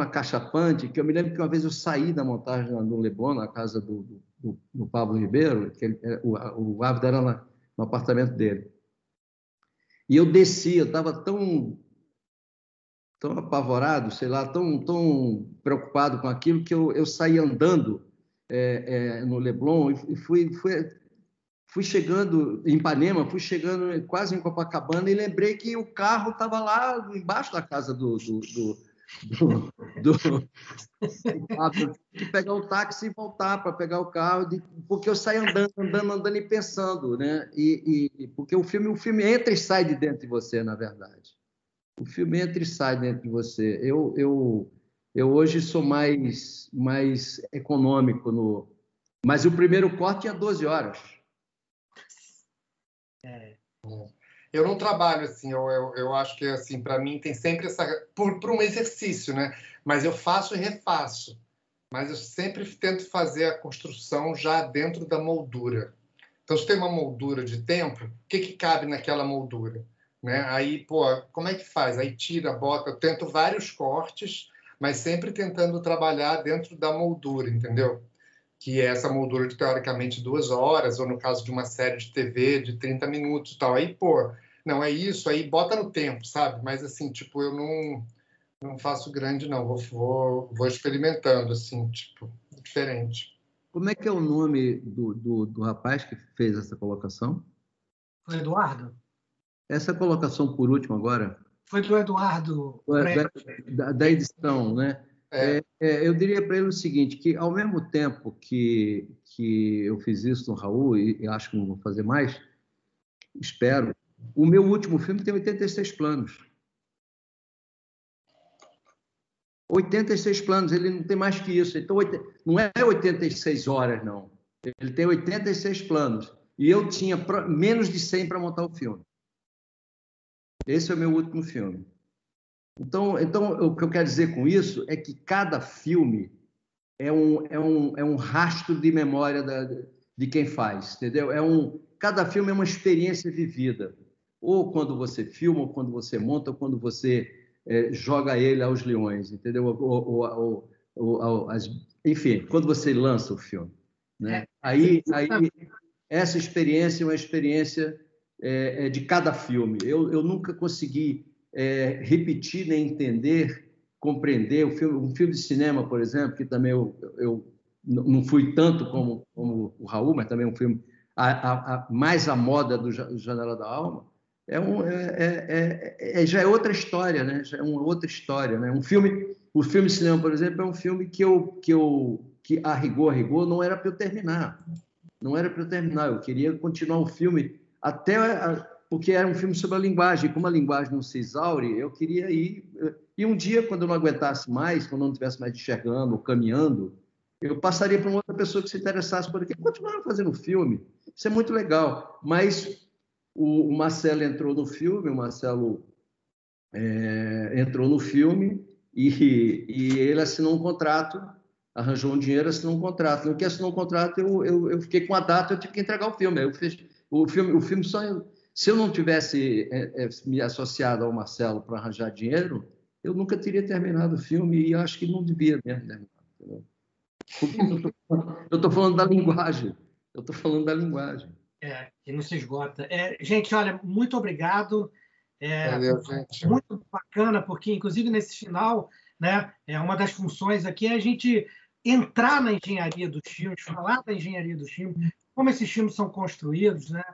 acachapante, que eu me lembro que uma vez eu saí da montagem no Leblon, na casa do Pablo Ribeiro, que o Ávila era no apartamento dele. E eu desci, eu estava tão apavorado, sei lá, tão preocupado com aquilo, que eu saí andando no Leblon e fui chegando em Ipanema, fui chegando quase em Copacabana e lembrei que o carro estava lá embaixo da casa do que pegar o táxi e voltar para pegar o carro, porque eu saí andando e pensando, né? Porque o filme entra e sai de dentro de você, na verdade. O filme entra e sai dentro de você. Eu hoje sou mais econômico mas o primeiro corte tinha 12 horas. Eu não trabalho assim, eu acho que assim, para mim tem sempre essa... Por um exercício, né? Mas eu faço e refaço. Mas eu sempre tento fazer a construção já dentro da moldura. Então, se tem uma moldura de tempo, o que cabe naquela moldura? Né? Aí, como é que faz? Aí tira, bota, eu tento vários cortes, mas sempre tentando trabalhar dentro da moldura, entendeu? Que é essa moldura de, teoricamente, 2 horas, ou no caso de uma série de TV de 30 minutos e tal. Aí, não é isso, aí bota no tempo, sabe? Mas, assim, tipo, eu não faço grande, não. Vou experimentando, assim, tipo, diferente. Como é que é o nome do rapaz que fez essa colocação? Foi Eduardo? Essa colocação, por último, agora... Foi do Eduardo. Da edição, né? Eu diria para ele o seguinte, que ao mesmo tempo que eu fiz isso no Raul, e acho que não vou fazer mais, espero, o meu último filme tem 86 planos. 86 planos, ele não tem mais que isso. Então, não é 86 horas, não. Ele tem 86 planos. E eu tinha menos de 100 para montar o filme. Esse é o meu último filme. Então, o que eu quero dizer com isso é que cada filme é um rastro de memória de quem faz, entendeu? Cada filme é uma experiência vivida. Ou quando você filma, ou quando você monta, ou quando você joga ele aos leões, entendeu? Enfim, quando você lança o filme. Né? Aí, essa experiência é uma experiência de cada filme. Eu nunca consegui repetir nem entender, compreender um filme de cinema, por exemplo, que também eu não fui tanto como o Raul, mas também um filme mais à moda do Janela da Alma, já é outra história, né? Já é uma outra história, né? O filme de cinema, por exemplo, é um filme que a rigor não era para eu terminar. Não era para eu terminar. Eu queria continuar o filme porque era um filme sobre a linguagem. Como a linguagem não se exaure, eu queria ir. E um dia, quando eu não aguentasse mais, quando eu não estivesse mais enxergando ou caminhando, eu passaria para uma outra pessoa que se interessasse por aquilo. Continuava fazendo o filme. Isso é muito legal. Mas o Marcelo entrou no filme, E ele assinou um contrato, arranjou um dinheiro, assinou um contrato. No que assinou um contrato, eu fiquei com a data, eu tive que entregar o filme. Aí eu fiz o filme só... Se eu não tivesse me associado ao Marcelo para arranjar dinheiro, eu nunca teria terminado o filme e eu acho que não devia mesmo terminar. Eu estou falando da linguagem. Que não se esgota. Gente, olha, muito obrigado. Valeu, gente. Muito bacana, porque, inclusive, nesse final, né, uma das funções aqui é a gente entrar na engenharia dos filmes, falar da engenharia dos filmes, como esses filmes são construídos, né?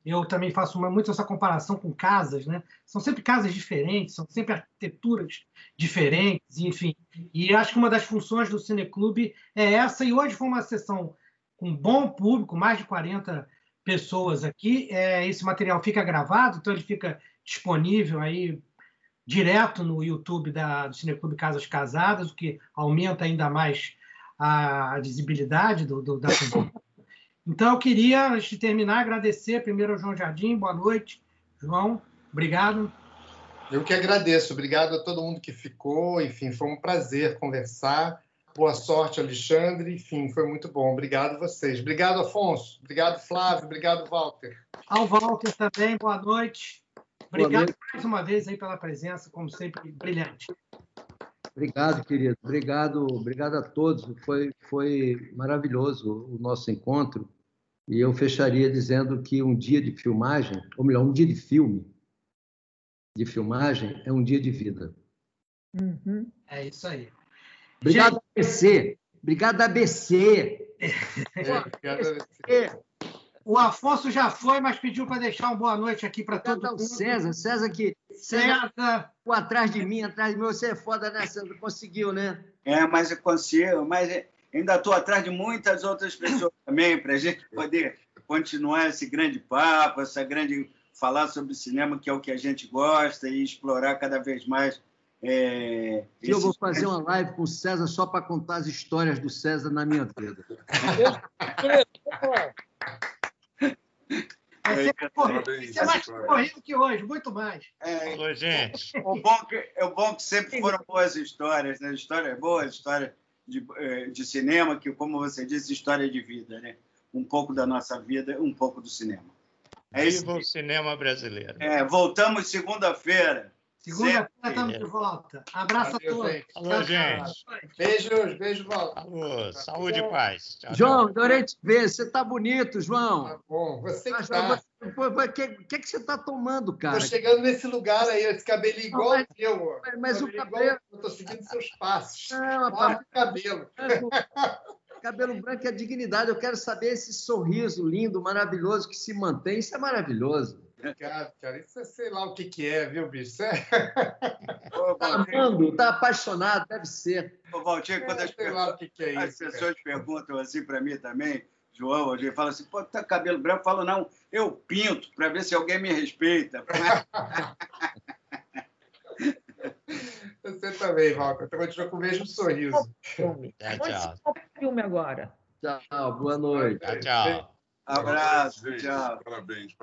Eu também faço muito essa comparação com casas, né? São sempre casas diferentes, são sempre arquiteturas diferentes, enfim. E acho que uma das funções do Cineclube é essa, e hoje foi uma sessão com bom público, mais de 40 pessoas aqui. Esse material fica gravado, então ele fica disponível aí direto no YouTube do Cineclube Casas Casadas, o que aumenta ainda mais a visibilidade da conversa. Então, eu queria, antes de terminar, agradecer primeiro ao João Jardim. Boa noite, João. Obrigado. Eu que agradeço. Obrigado a todo mundo que ficou. Enfim, foi um prazer conversar. Boa sorte, Alexandre. Enfim, foi muito bom. Obrigado a vocês. Obrigado, Afonso. Obrigado, Flávio. Obrigado, Walter. Ao Walter também, boa noite. Obrigado mais uma vez aí pela presença, como sempre, brilhante. Obrigado, querido. Obrigado a todos. Foi maravilhoso o nosso encontro. E eu fecharia dizendo que um dia de filmagem, ou melhor, um dia de filmagem, é um dia de vida. Uhum. É isso aí. Obrigado, Gente... ABC. Obrigado, ABC. O Afonso já foi, mas pediu para deixar uma boa noite aqui para todo mundo. César que... César ficou atrás de mim. Você é foda, né, César? Conseguiu, né? Mas eu consigo. Mas ainda estou atrás de muitas outras pessoas também, para a gente poder continuar esse grande papo, falar sobre cinema, que é o que a gente gosta, e explorar cada vez mais. Eu vou fazer uma live com o César só para contar as histórias do César na minha vida. Vai ser mais corrido que hoje, muito mais. Alô, gente. O bom que sempre foram boas histórias, né? Histórias boas, histórias de cinema, que, como você disse, história de vida, né? Um pouco da nossa vida, um pouco do cinema. Viva o cinema brasileiro. Voltamos segunda-feira. Segunda-feira estamos de volta. Abraço a todos. Alô, gente. Beijo, Walter. Alô, saúde e paz. Tchau, João, adorei te ver. Você está bonito, João. Tá bom. Você que tá. O que você está tomando, cara? Estou chegando nesse lugar aí, esse cabelinho igual ao teu. Mas o cabelo... Eu estou seguindo seus passos. Não, o cabelo. Cabelo branco é dignidade. Eu quero saber esse sorriso lindo, maravilhoso, que se mantém. Isso é maravilhoso. Cara, isso é sei lá o que é, viu, bicho? Tá amando, tá apaixonado, deve ser. Ô, Valtinho, quando as pessoas perguntam assim para mim também, João, a gente fala assim, pô, tá cabelo branco? Eu falo, não, eu pinto para ver se alguém me respeita. Você também, Walter. Continua com o mesmo sorriso. Tchau. Filme agora. Tchau, boa noite. Tchau. Abraço, tchau. Parabéns.